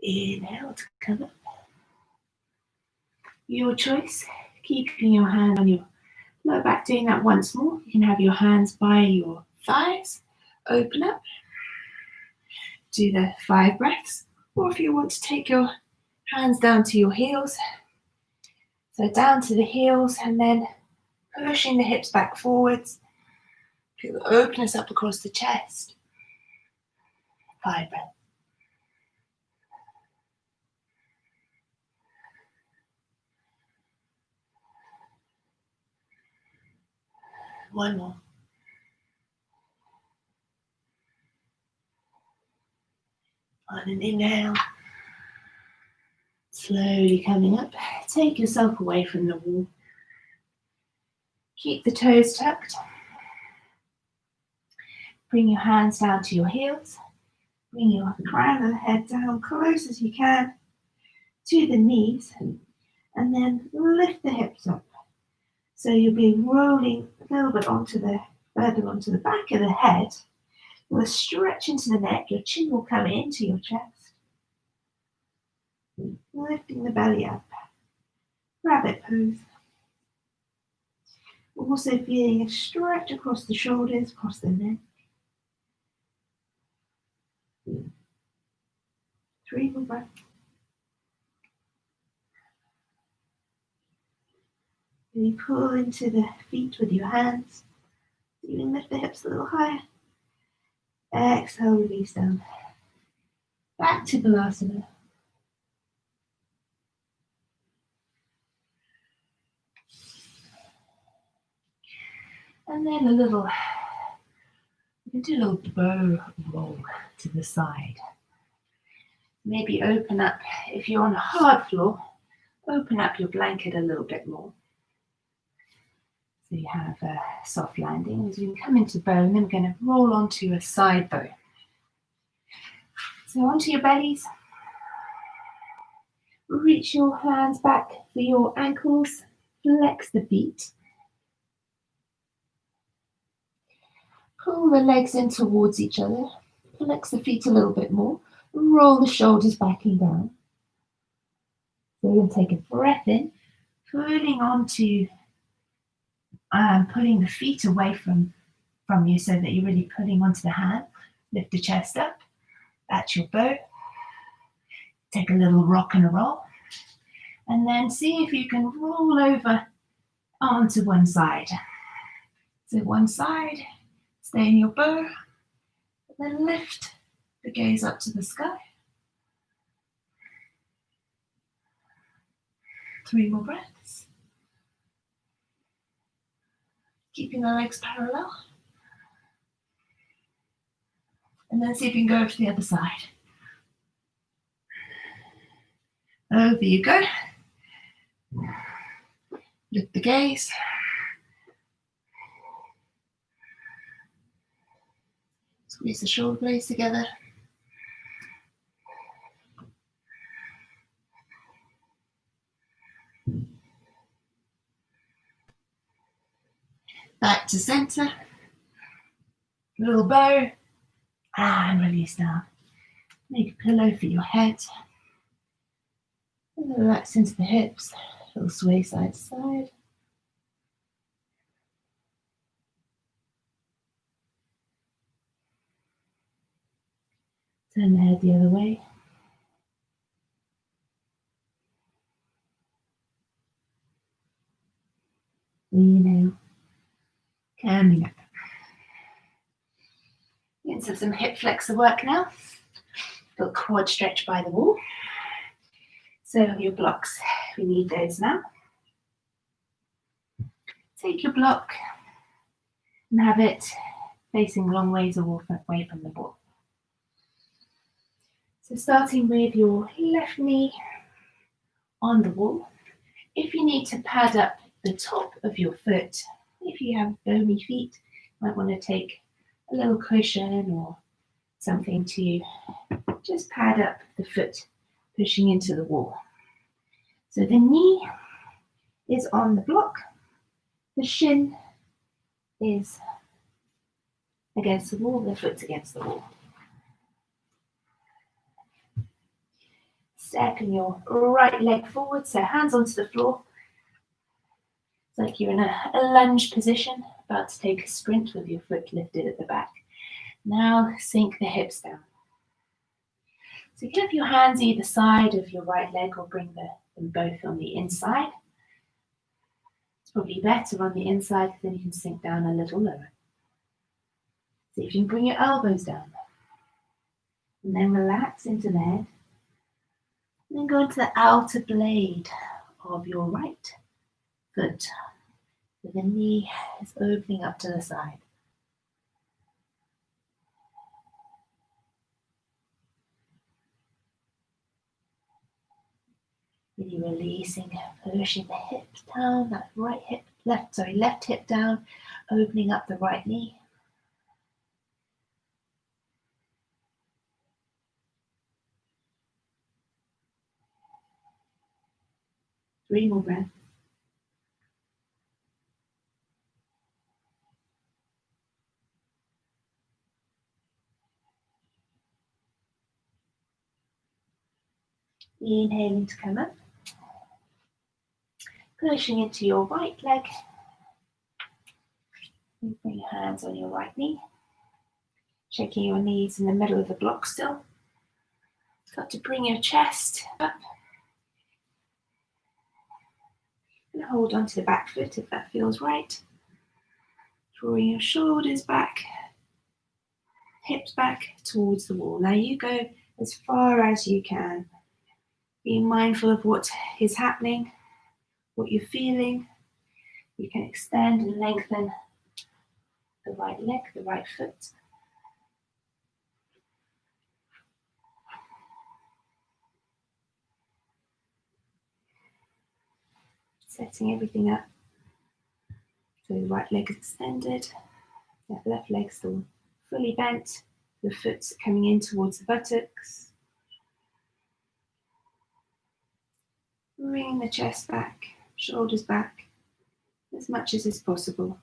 Inhale to come up. Your choice, keeping your hand on your lower back, doing that once more. You can have your hands by your thighs, open up, do the 5 breaths, or if you want to take your hands down to your heels, so down to the heels and then pushing the hips back forwards, feel the openness up across the chest. 5 breaths. One more. On an inhale, slowly coming up, take yourself away from the wall. Keep the toes tucked. Bring your hands down to your heels. Bring your crown of the head down close as you can to the knees. And then lift the hips up. So you'll be rolling a little bit onto the back of the head. With a stretch into the neck, your chin will come into your chest. Lifting the belly up. rabbit pose. We're also feeling a stretch across the shoulders, across the neck. 3 more breaths. You pull into the feet with your hands. Even lift the hips a little higher. Exhale, release down. Back to Balasana. And then you can do a little bow roll to the side. Maybe open up, if you're on a hard floor, open up your blanket a little bit more. So you have a soft landing. As we come into bow, and then we're going to roll onto a side bow. So onto your bellies. Reach your hands back for your ankles. Flex the feet. Pull the legs in towards each other. Flex the feet a little bit more. Roll the shoulders back and down. So we're going to take a breath in, pulling onto, pulling the feet away from you so that you're really pulling onto the hand. Lift the chest up. That's your bow. Take a little rock and a roll. And then see if you can roll over onto one side. So one side, stay in your bow, and then lift the gaze up to the sky. 3 more breaths. Keeping the legs parallel. And then see if you can go to the other side. Over you go. Lift the gaze. Squeeze the shoulder blades together. Back to center. Little bow. And release down. Make a pillow for your head. And then relax into the hips. Little sway side to side. Turn the head the other way. Inhale. Coming up. Into some hip flexor work now. Little quad stretch by the wall. So your blocks, we need those now. Take your block and have it facing long ways away from the wall. So starting with your left knee on the wall. If you need to pad up the top of your foot, if you have bony feet, you might want to take a little cushion or something to just pad up the foot pushing into the wall. So the knee is on the block, the shin is against the wall, the foot's against the wall. Stepping your right leg forward, so hands onto the floor. It's like you're in a lunge position, about to take a sprint with your foot lifted at the back. Now sink the hips down. So you can have your hands either side of your right leg or bring them both on the inside. It's probably better on the inside because then you can sink down a little lower. See if you can bring your elbows down. And then relax into the head. And then go into the outer blade of your right foot. So the knee is opening up to the side. Really releasing, pushing the hips down, that left hip down, opening up the right knee. Three more breaths. Inhaling to come up. pushing into your right leg. You bring your hands on your right knee, shaking your knees in the middle of the block still. Got to bring your chest up and hold onto the back foot if that feels right. Drawing your shoulders back, hips back towards the wall. Now you go as far as you can. Being mindful of what is happening, what you're feeling. You can extend and lengthen the right leg, the right foot. Setting everything up. So the right leg is extended, that left leg still fully bent, the foot's coming in towards the buttocks. Bring the chest back, shoulders back, as much as is possible.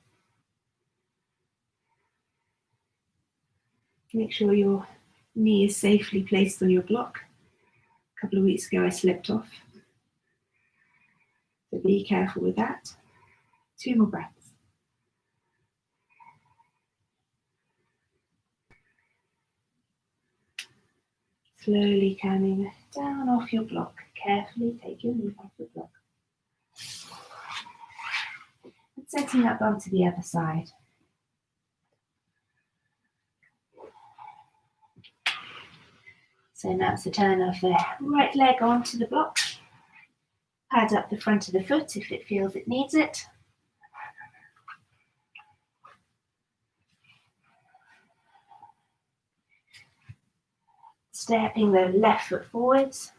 Make sure your knee is safely placed on your block. A couple of weeks ago I slipped off, so be careful with that. 2 more breaths. Slowly coming down off your block. Carefully take your knee off your block. And setting up onto the other side. So now it's the turn of the right leg onto the block. Pad up the front of the foot if it feels it needs it. Stepping the left foot forwards,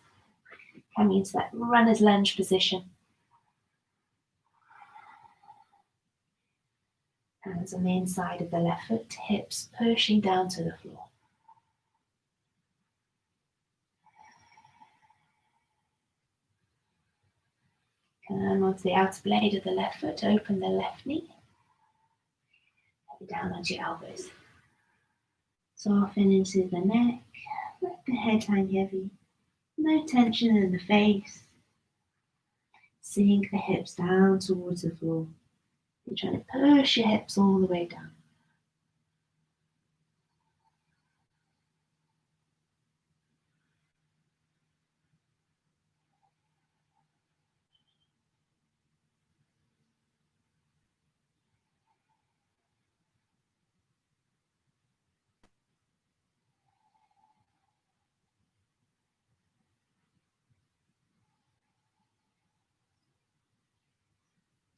coming into that runner's lunge position. Hands on the inside of the left foot, hips pushing down to the floor. Come onto the outer blade of the left foot, open the left knee. Head down onto your elbows. Soften into the neck, let the head hang heavy. No tension in the face. Sink the hips down towards the floor. You're trying to push your hips all the way down.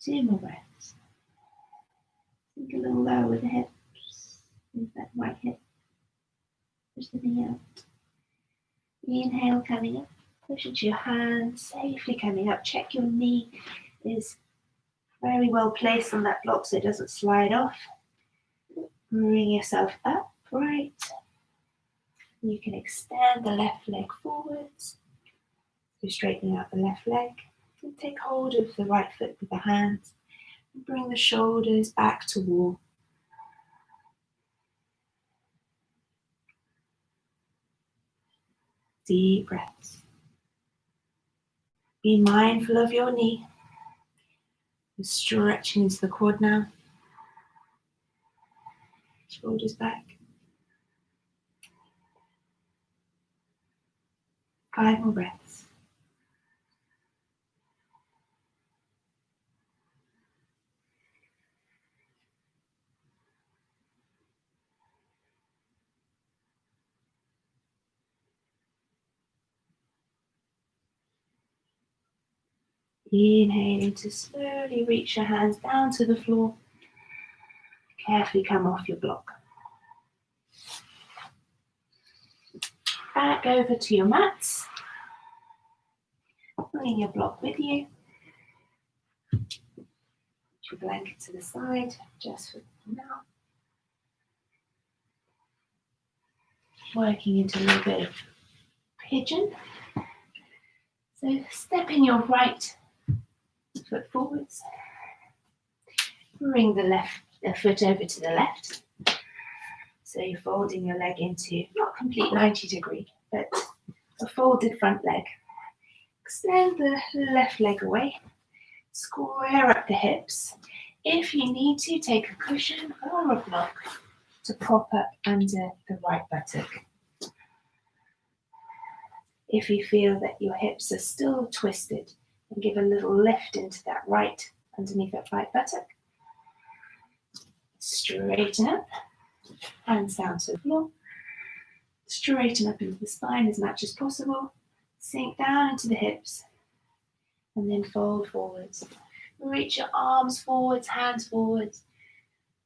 Two more breaths. Sink a little lower with the hips. Move that right hip. Push the knee out. Inhale, coming up. Push into your hands, safely coming up. Check your knee is very well placed on that block so it doesn't slide off. Bring yourself up, right. You can extend the left leg forwards. So straightening out the left leg. And take hold of the right foot with the hands. And bring the shoulders back to wall. Deep breaths. Be mindful of your knee. You're stretching into the quad now. Shoulders back. 5 more breaths. Inhaling to slowly reach your hands down to the floor. Carefully come off your block. Back over to your mats. Bring your block with you. Put your blanket to the side, just for now. Working into a little bit of pigeon. So stepping your right foot forwards. Bring the left foot over to the left. So you're folding your leg into not complete 90 degree, but a folded front leg. Extend the left leg away. Square up the hips. If you need to, take a cushion or a block to prop up under the right buttock. If you feel that your hips are still twisted, then give a little lift into that right, underneath that right buttock. Straighten up, hands down to the floor. Straighten up into the spine as much as possible. Sink down into the hips, and then fold forwards. Reach your arms forwards, hands forwards.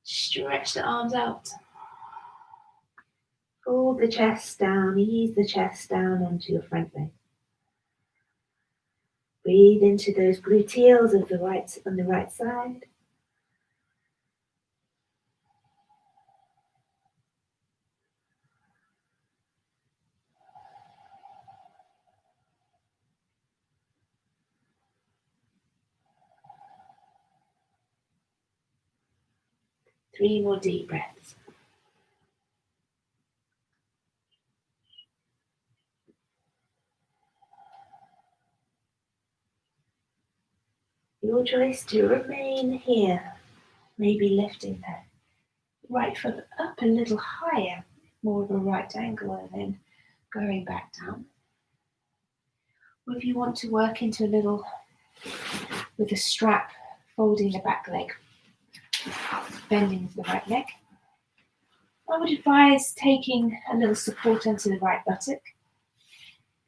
Stretch the arms out. Fold the chest down, ease the chest down onto your front leg. Breathe into those gluteals on the right side. Three more deep breaths. Your choice to remain here, maybe lifting the right foot up a little higher, more of a right angle, and then going back down. Or if you want to work into a little with a strap, folding the back leg, bending the right leg. I would advise taking a little support onto the right buttock.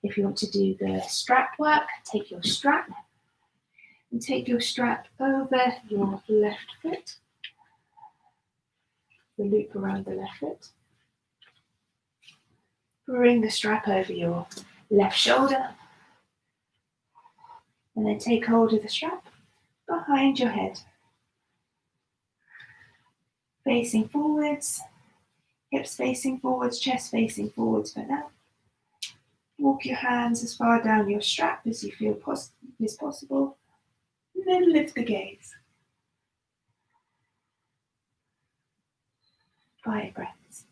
If you want to do the strap work, take your strap and take your strap over your left foot, the loop around the left foot. Bring the strap over your left shoulder, and then take hold of the strap behind your head. Facing forwards, hips facing forwards, chest facing forwards for now. Walk your hands as far down your strap as you feel is possible, and then lift the gaze. 5 breaths.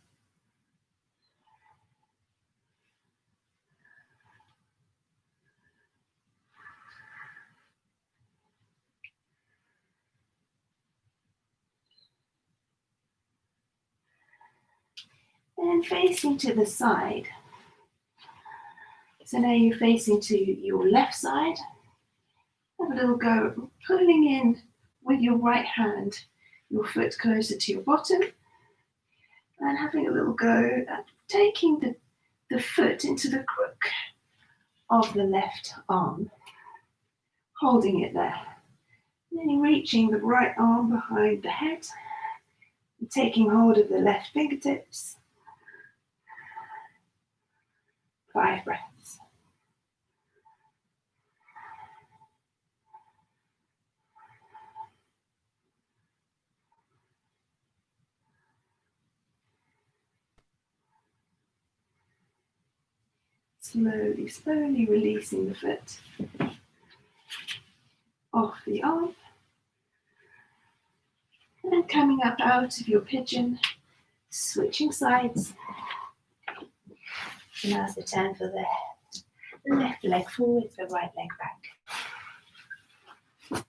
And facing to the side. So now you're facing to your left side. Have a little go, pulling in with your right hand, your foot closer to your bottom, and having a little go at taking the foot into the crook of the left arm, holding it there. And then reaching the right arm behind the head, and taking hold of the left fingertips. 5 breaths. Slowly, slowly releasing the foot off the arm. And coming up out of your pigeon, switching sides. And now's the turn for the left leg forward, the right leg back.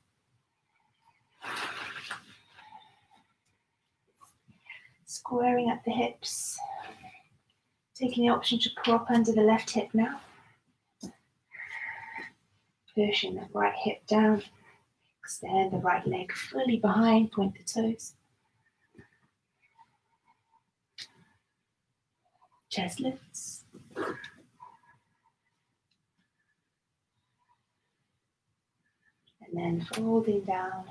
Squaring up the hips. Taking the option to prop under the left hip now. Pushing that right hip down. Extend the right leg fully behind, point the toes. Chest lifts. And then folding down,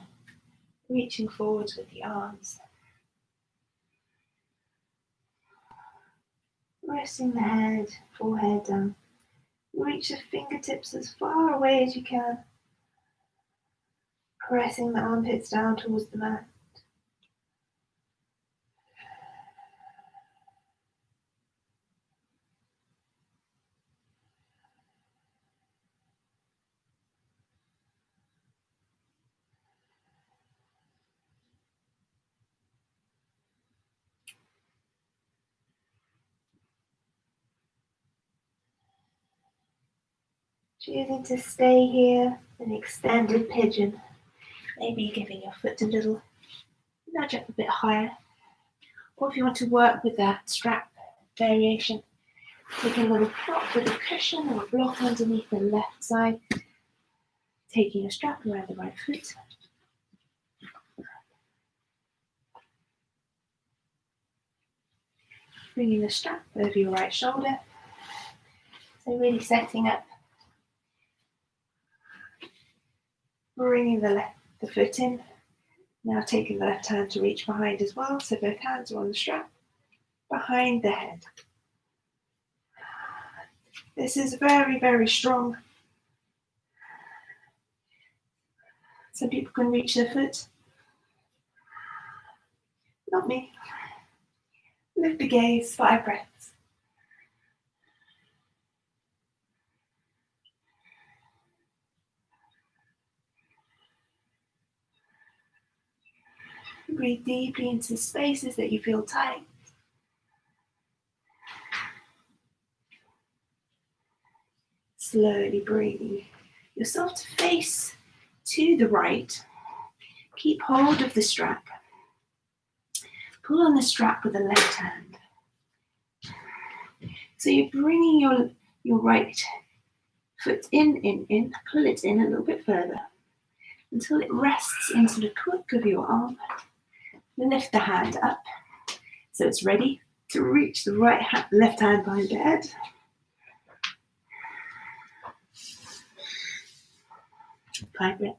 reaching forwards with the arms. Resting the head, forehead down. Reach the fingertips as far away as you can. Pressing the armpits down towards the mat. Choosing to stay here, an extended pigeon. Maybe giving your foot a little nudge up a bit higher. Or if you want to work with that strap variation, taking a little prop with a cushion or a block underneath the left side, taking a strap around the right foot. Bringing the strap over your right shoulder. So really setting up, bringing the foot in. Now taking the left hand to reach behind as well, so both hands are on the strap, behind the head. This is very, very strong. Some people can reach their foot. Not me. Lift the gaze, 5 breaths. Breathe deeply into spaces that you feel tight. Slowly bring yourself to face to the right. Keep hold of the strap. Pull on the strap with the left hand. So you're bringing your right foot in, pull it in a little bit further until it rests into the crook of your arm. Lift the hand up so it's ready to reach the left hand behind the head. Five breaths.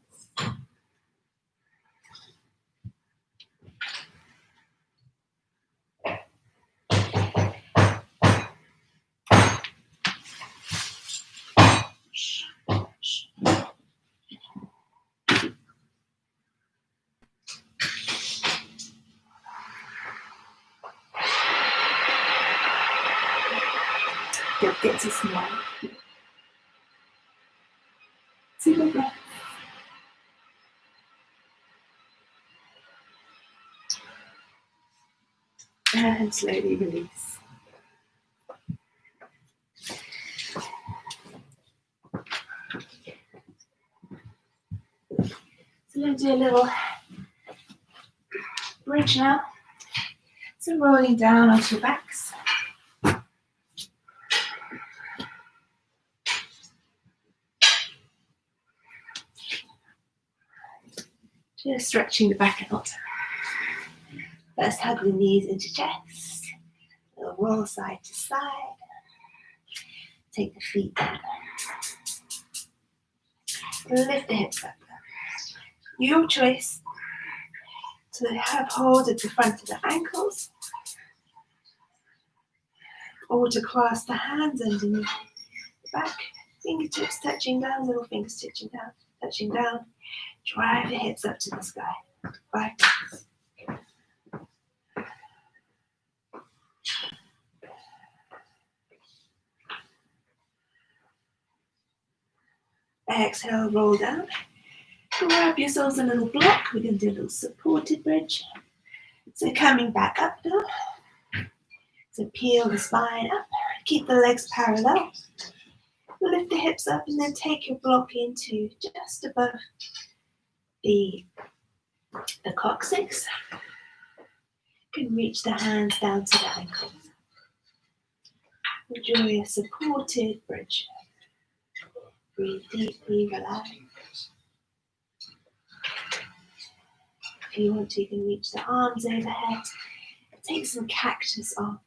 Don't get to smile. 2 more breaths. And slowly release. So let's do a little bridge now. So rolling down onto your backs. Just stretching the back out. First hug the knees into chest. Little roll side to side. Take the feet down. Lift the hips up. Your choice to have hold at the front of the ankles or to clasp the hands underneath the back. Fingertips touching down, little fingers touching down. Drive the hips up to the sky. 5 breaths. Exhale, roll down. Grab yourselves a little block. We're going to do a little supported bridge. So coming back up now. So peel the spine up. Keep the legs parallel. Lift the hips up and then take your block into just above the coccyx. You can reach the hands down to the ankles. Enjoy a supported bridge. Breathe deeply, relax. If you want to, you can reach the arms overhead. Take some cactus arms.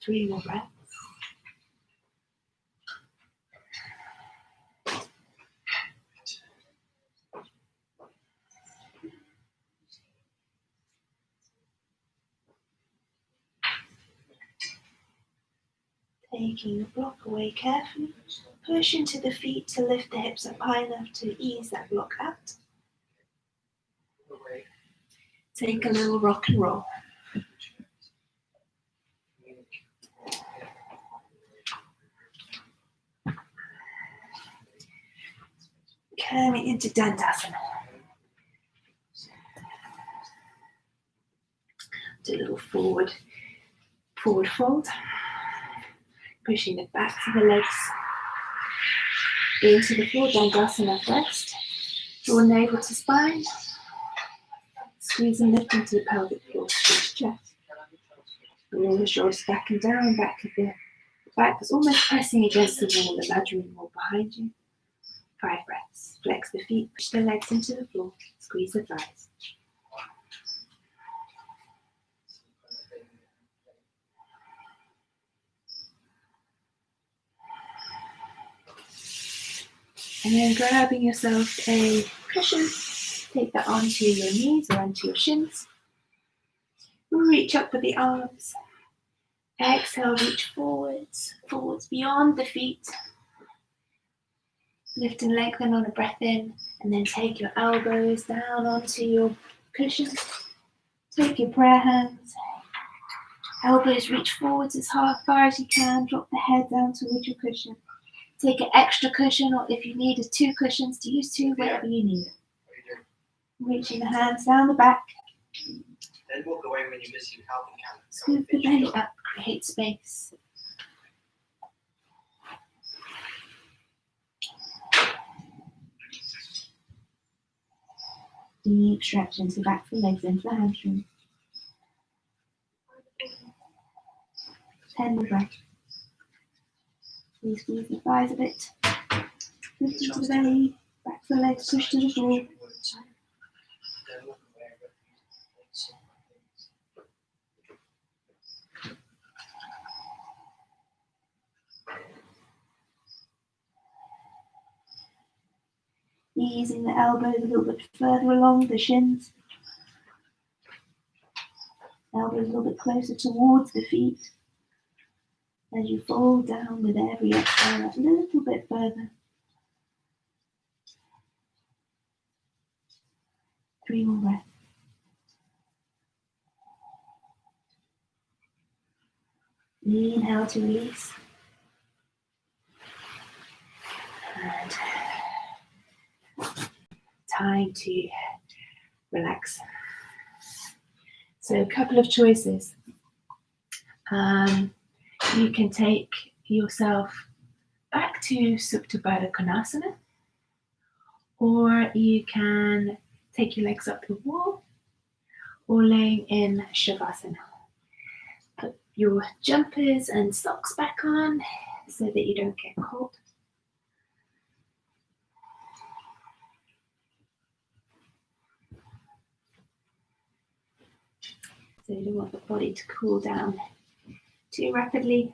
3 more breaths. Taking the block away carefully. Push into the feet to lift the hips up high enough to ease that block out. Take a little rock and roll. Coming into Dandasana. Do a little forward fold. Pushing the backs of the legs into the floor, Dandasana first. Draw navel to spine. Squeeze and lift into the pelvic floor, stretch chest. Roll the shoulders back and down, back of the back is almost pressing against the wall, the imaginary wall behind you. 5 breaths. Flex the feet, push the legs into the floor, squeeze the thighs. And then grabbing yourself a cushion, take that onto your knees or onto your shins. Reach up with the arms. Exhale, reach forwards, forwards beyond the feet. Lift and lengthen on a breath in, and then take your elbows down onto your cushions. Take your prayer hands. Elbows reach forwards as far as you can. Drop the head down towards your cushion. Take an extra cushion, or if you need 2 cushions, to use 2, whatever you need. Reaching the hands down the back. Then walk away when you miss your health and count. Scoop the belly up, create space. Deep stretch into the back of the legs, into the hamstrings. Tender breath. Please squeeze the thighs a bit. Lift into the belly, back to the legs, push to the floor. Easing the elbows a little bit further along the shins. Elbows a little bit closer towards the feet. As you fold down with every exhale, a little bit further. 3 more breaths. Inhale to release. And time to relax. So a couple of choices. You can take yourself back to Supta Baddha Konasana, or you can take your legs up the wall, or laying in Shavasana. Put your jumpers and socks back on so that you don't get cold. So you don't want the body to cool down too rapidly.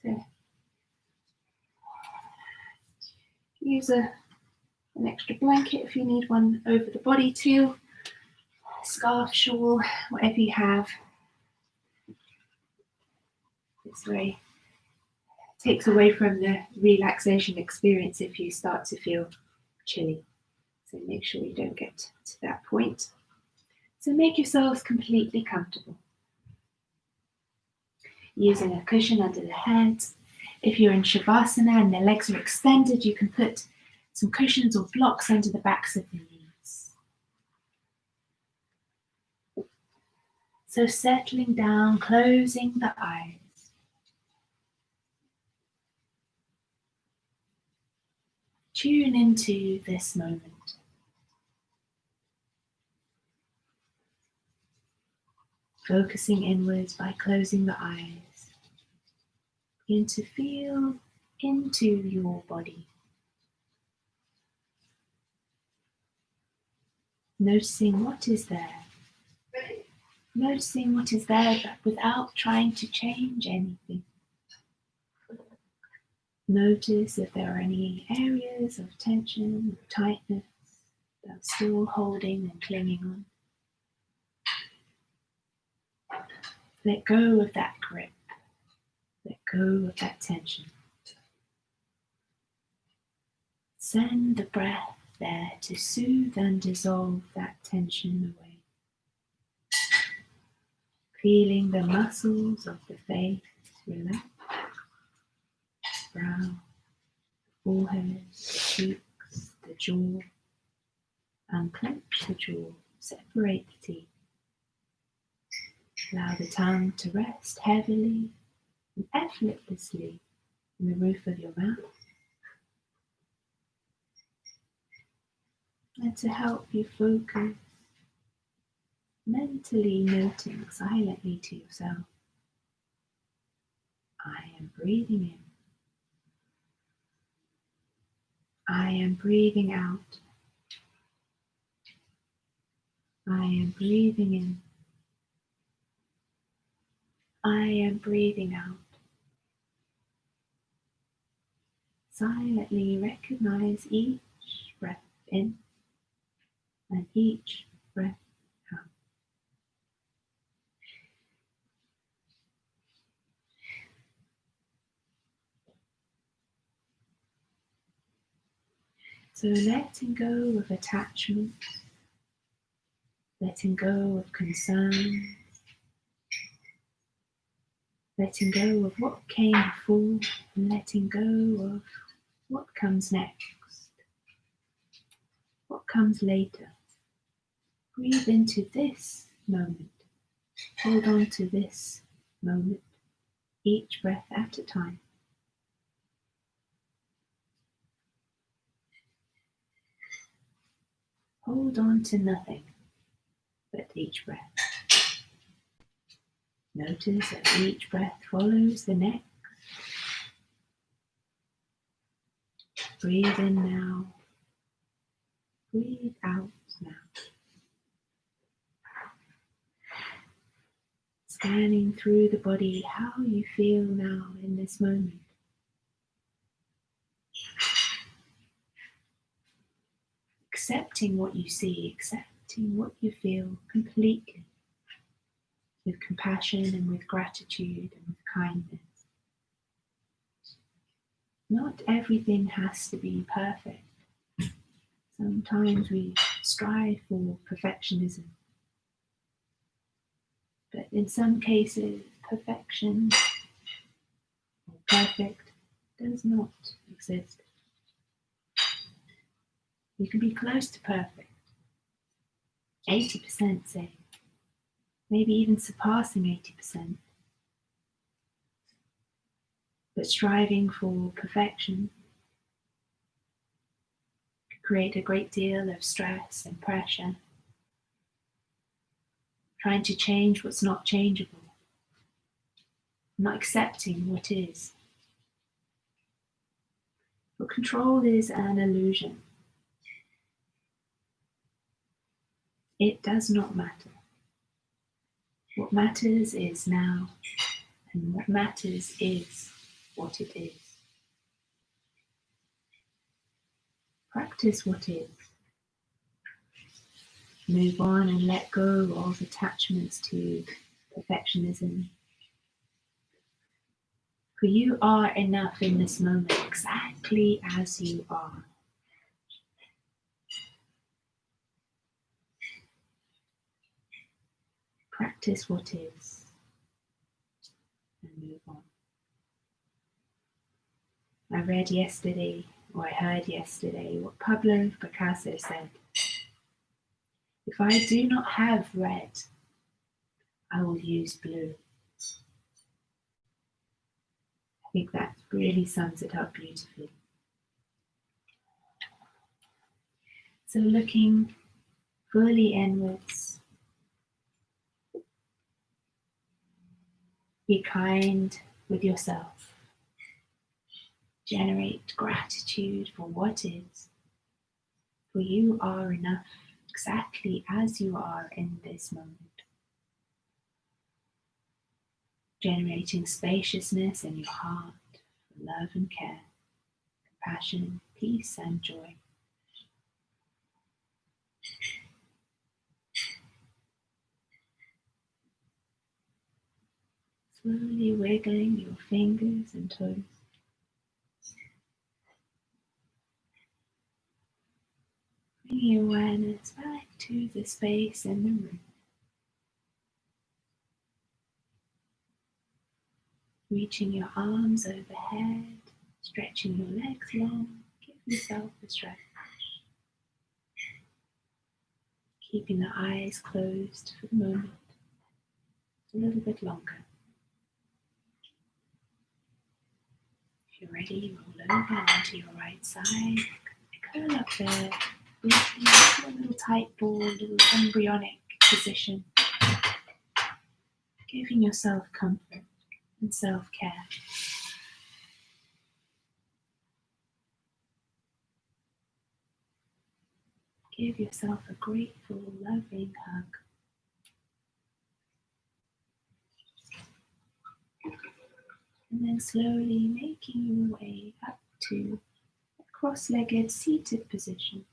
So use an extra blanket if you need one over the body too. Scarf, shawl, whatever you have. Takes away from the relaxation experience if you start to feel chilly. So make sure you don't get to that point. So make yourselves completely comfortable. Using a cushion under the head. If you're in Shavasana and the legs are extended, you can put some cushions or blocks under the backs of the knees. So settling down, closing the eyes. Tune into this moment. Focusing inwards by closing the eyes. Begin to feel into your body. Noticing what is there. Noticing what is there, but without trying to change anything. Notice if there are any areas of tension or tightness that are still holding and clinging on. Let go of that grip. Let go of that tension. Send the breath there to soothe and dissolve that tension away. Feeling the muscles of the face relax. Brow, forehead, cheeks, the jaw. Unclench the jaw, separate the teeth. Allow the tongue to rest heavily and effortlessly in the roof of your mouth. And to help you focus, mentally noting silently to yourself, I am breathing in. I am breathing out. I am breathing in. I am breathing out. Silently recognize each breath in and each breath out. So letting go of attachment, letting go of concern, letting go of what came before, and letting go of what comes next, what comes later. Breathe into this moment. Hold on to this moment, each breath at a time. Hold on to nothing but each breath. Notice that each breath follows the next. Breathe in now. Breathe out now. Scanning through the body, how you feel now in this moment. Accepting what you see, accepting what you feel completely, with compassion and with gratitude and with kindness. Not everything has to be perfect. Sometimes we strive for perfectionism. But in some cases, perfection or perfect does not exist. You can be close to perfect, 80% say, maybe even surpassing 80%. But striving for perfection can create a great deal of stress and pressure. Trying to change what's not changeable, not accepting what is. But control is an illusion. It does not matter. What matters is now, and what matters is what it is. Practice what is. Move on and let go of attachments to perfectionism. For you are enough in this moment, exactly as you are. Practice what is and move on. I read yesterday, or I heard yesterday, what Pablo Picasso said. If I do not have red, I will use blue. I think that really sums it up beautifully. So looking fully inwards, be kind with yourself. Generate gratitude for what is, for you are enough exactly as you are in this moment. Generating spaciousness in your heart for love and care, compassion, peace and joy. Slowly wiggling your fingers and toes. Bringing awareness back to the space in the room. Reaching your arms overhead, stretching your legs long, give yourself a stretch. Keeping the eyes closed for the moment, a little bit longer. If you're ready, roll over onto your right side. Curl up there with a little tight ball, little embryonic position. Giving yourself comfort and self-care. Give yourself a grateful, loving hug. And then slowly making your way up to a cross-legged seated position.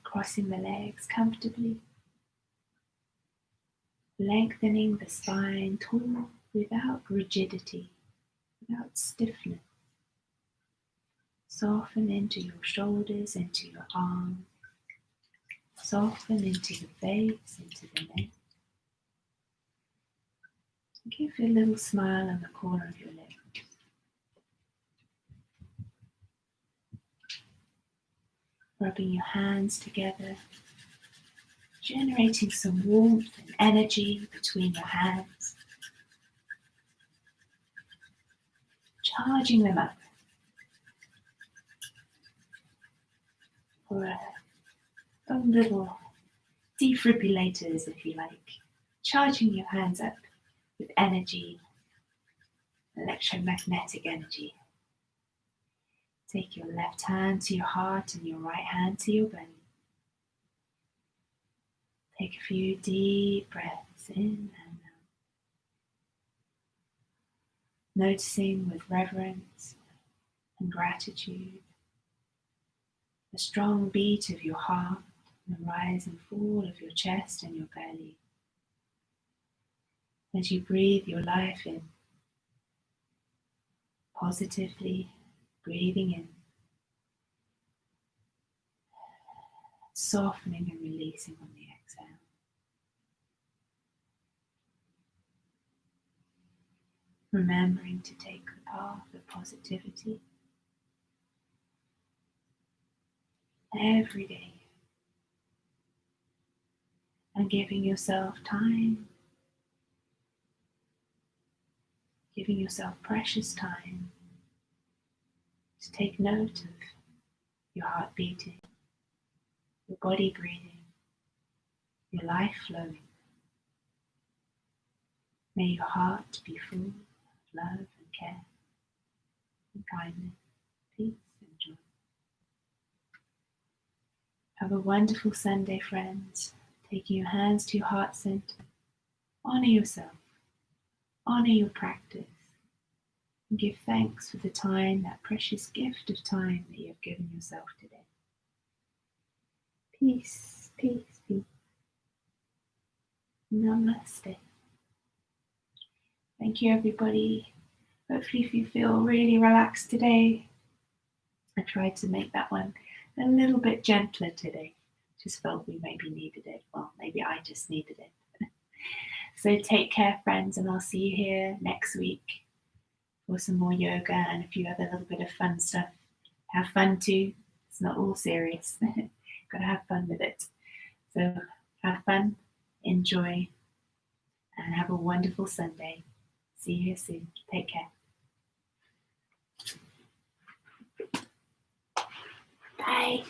Crossing the legs comfortably. Lengthening the spine tall without rigidity, without stiffness. Soften into your shoulders, into your arms. Soften into the face, into the neck. Give a little smile on the corner of your lips. Rubbing your hands together, generating some warmth and energy between your hands. Charging them up for own little defibrillators, if you like. Charging your hands up with energy, electromagnetic energy. Take your left hand to your heart and your right hand to your belly. Take a few deep breaths in and out. Noticing with reverence and gratitude the strong beat of your heart and the rise and fall of your chest and your belly. As you breathe your life in, positively breathing in, softening and releasing on the exhale. Remembering to take the path of positivity every day and giving yourself time, giving yourself precious time to take note of your heart beating, your body breathing, your life flowing. May your heart be full of love and care and kindness, peace and joy. Have a wonderful Sunday, friends. Taking your hands to your heart center. Honor yourself. Honor your practice. And give thanks for the time, that precious gift of time that you have given yourself today. Peace, peace, peace. Namaste. Thank you, everybody. Hopefully, if you feel really relaxed today, I tried to make that one a little bit gentler today. Just felt we maybe needed it. Well, maybe I just needed it. So take care, friends, and I'll see you here next week for some more yoga and a few other little bit of fun stuff. Have fun too. It's not all serious. Gotta have fun with it. So have fun, enjoy, and have a wonderful Sunday. See you soon. Take care. Bye.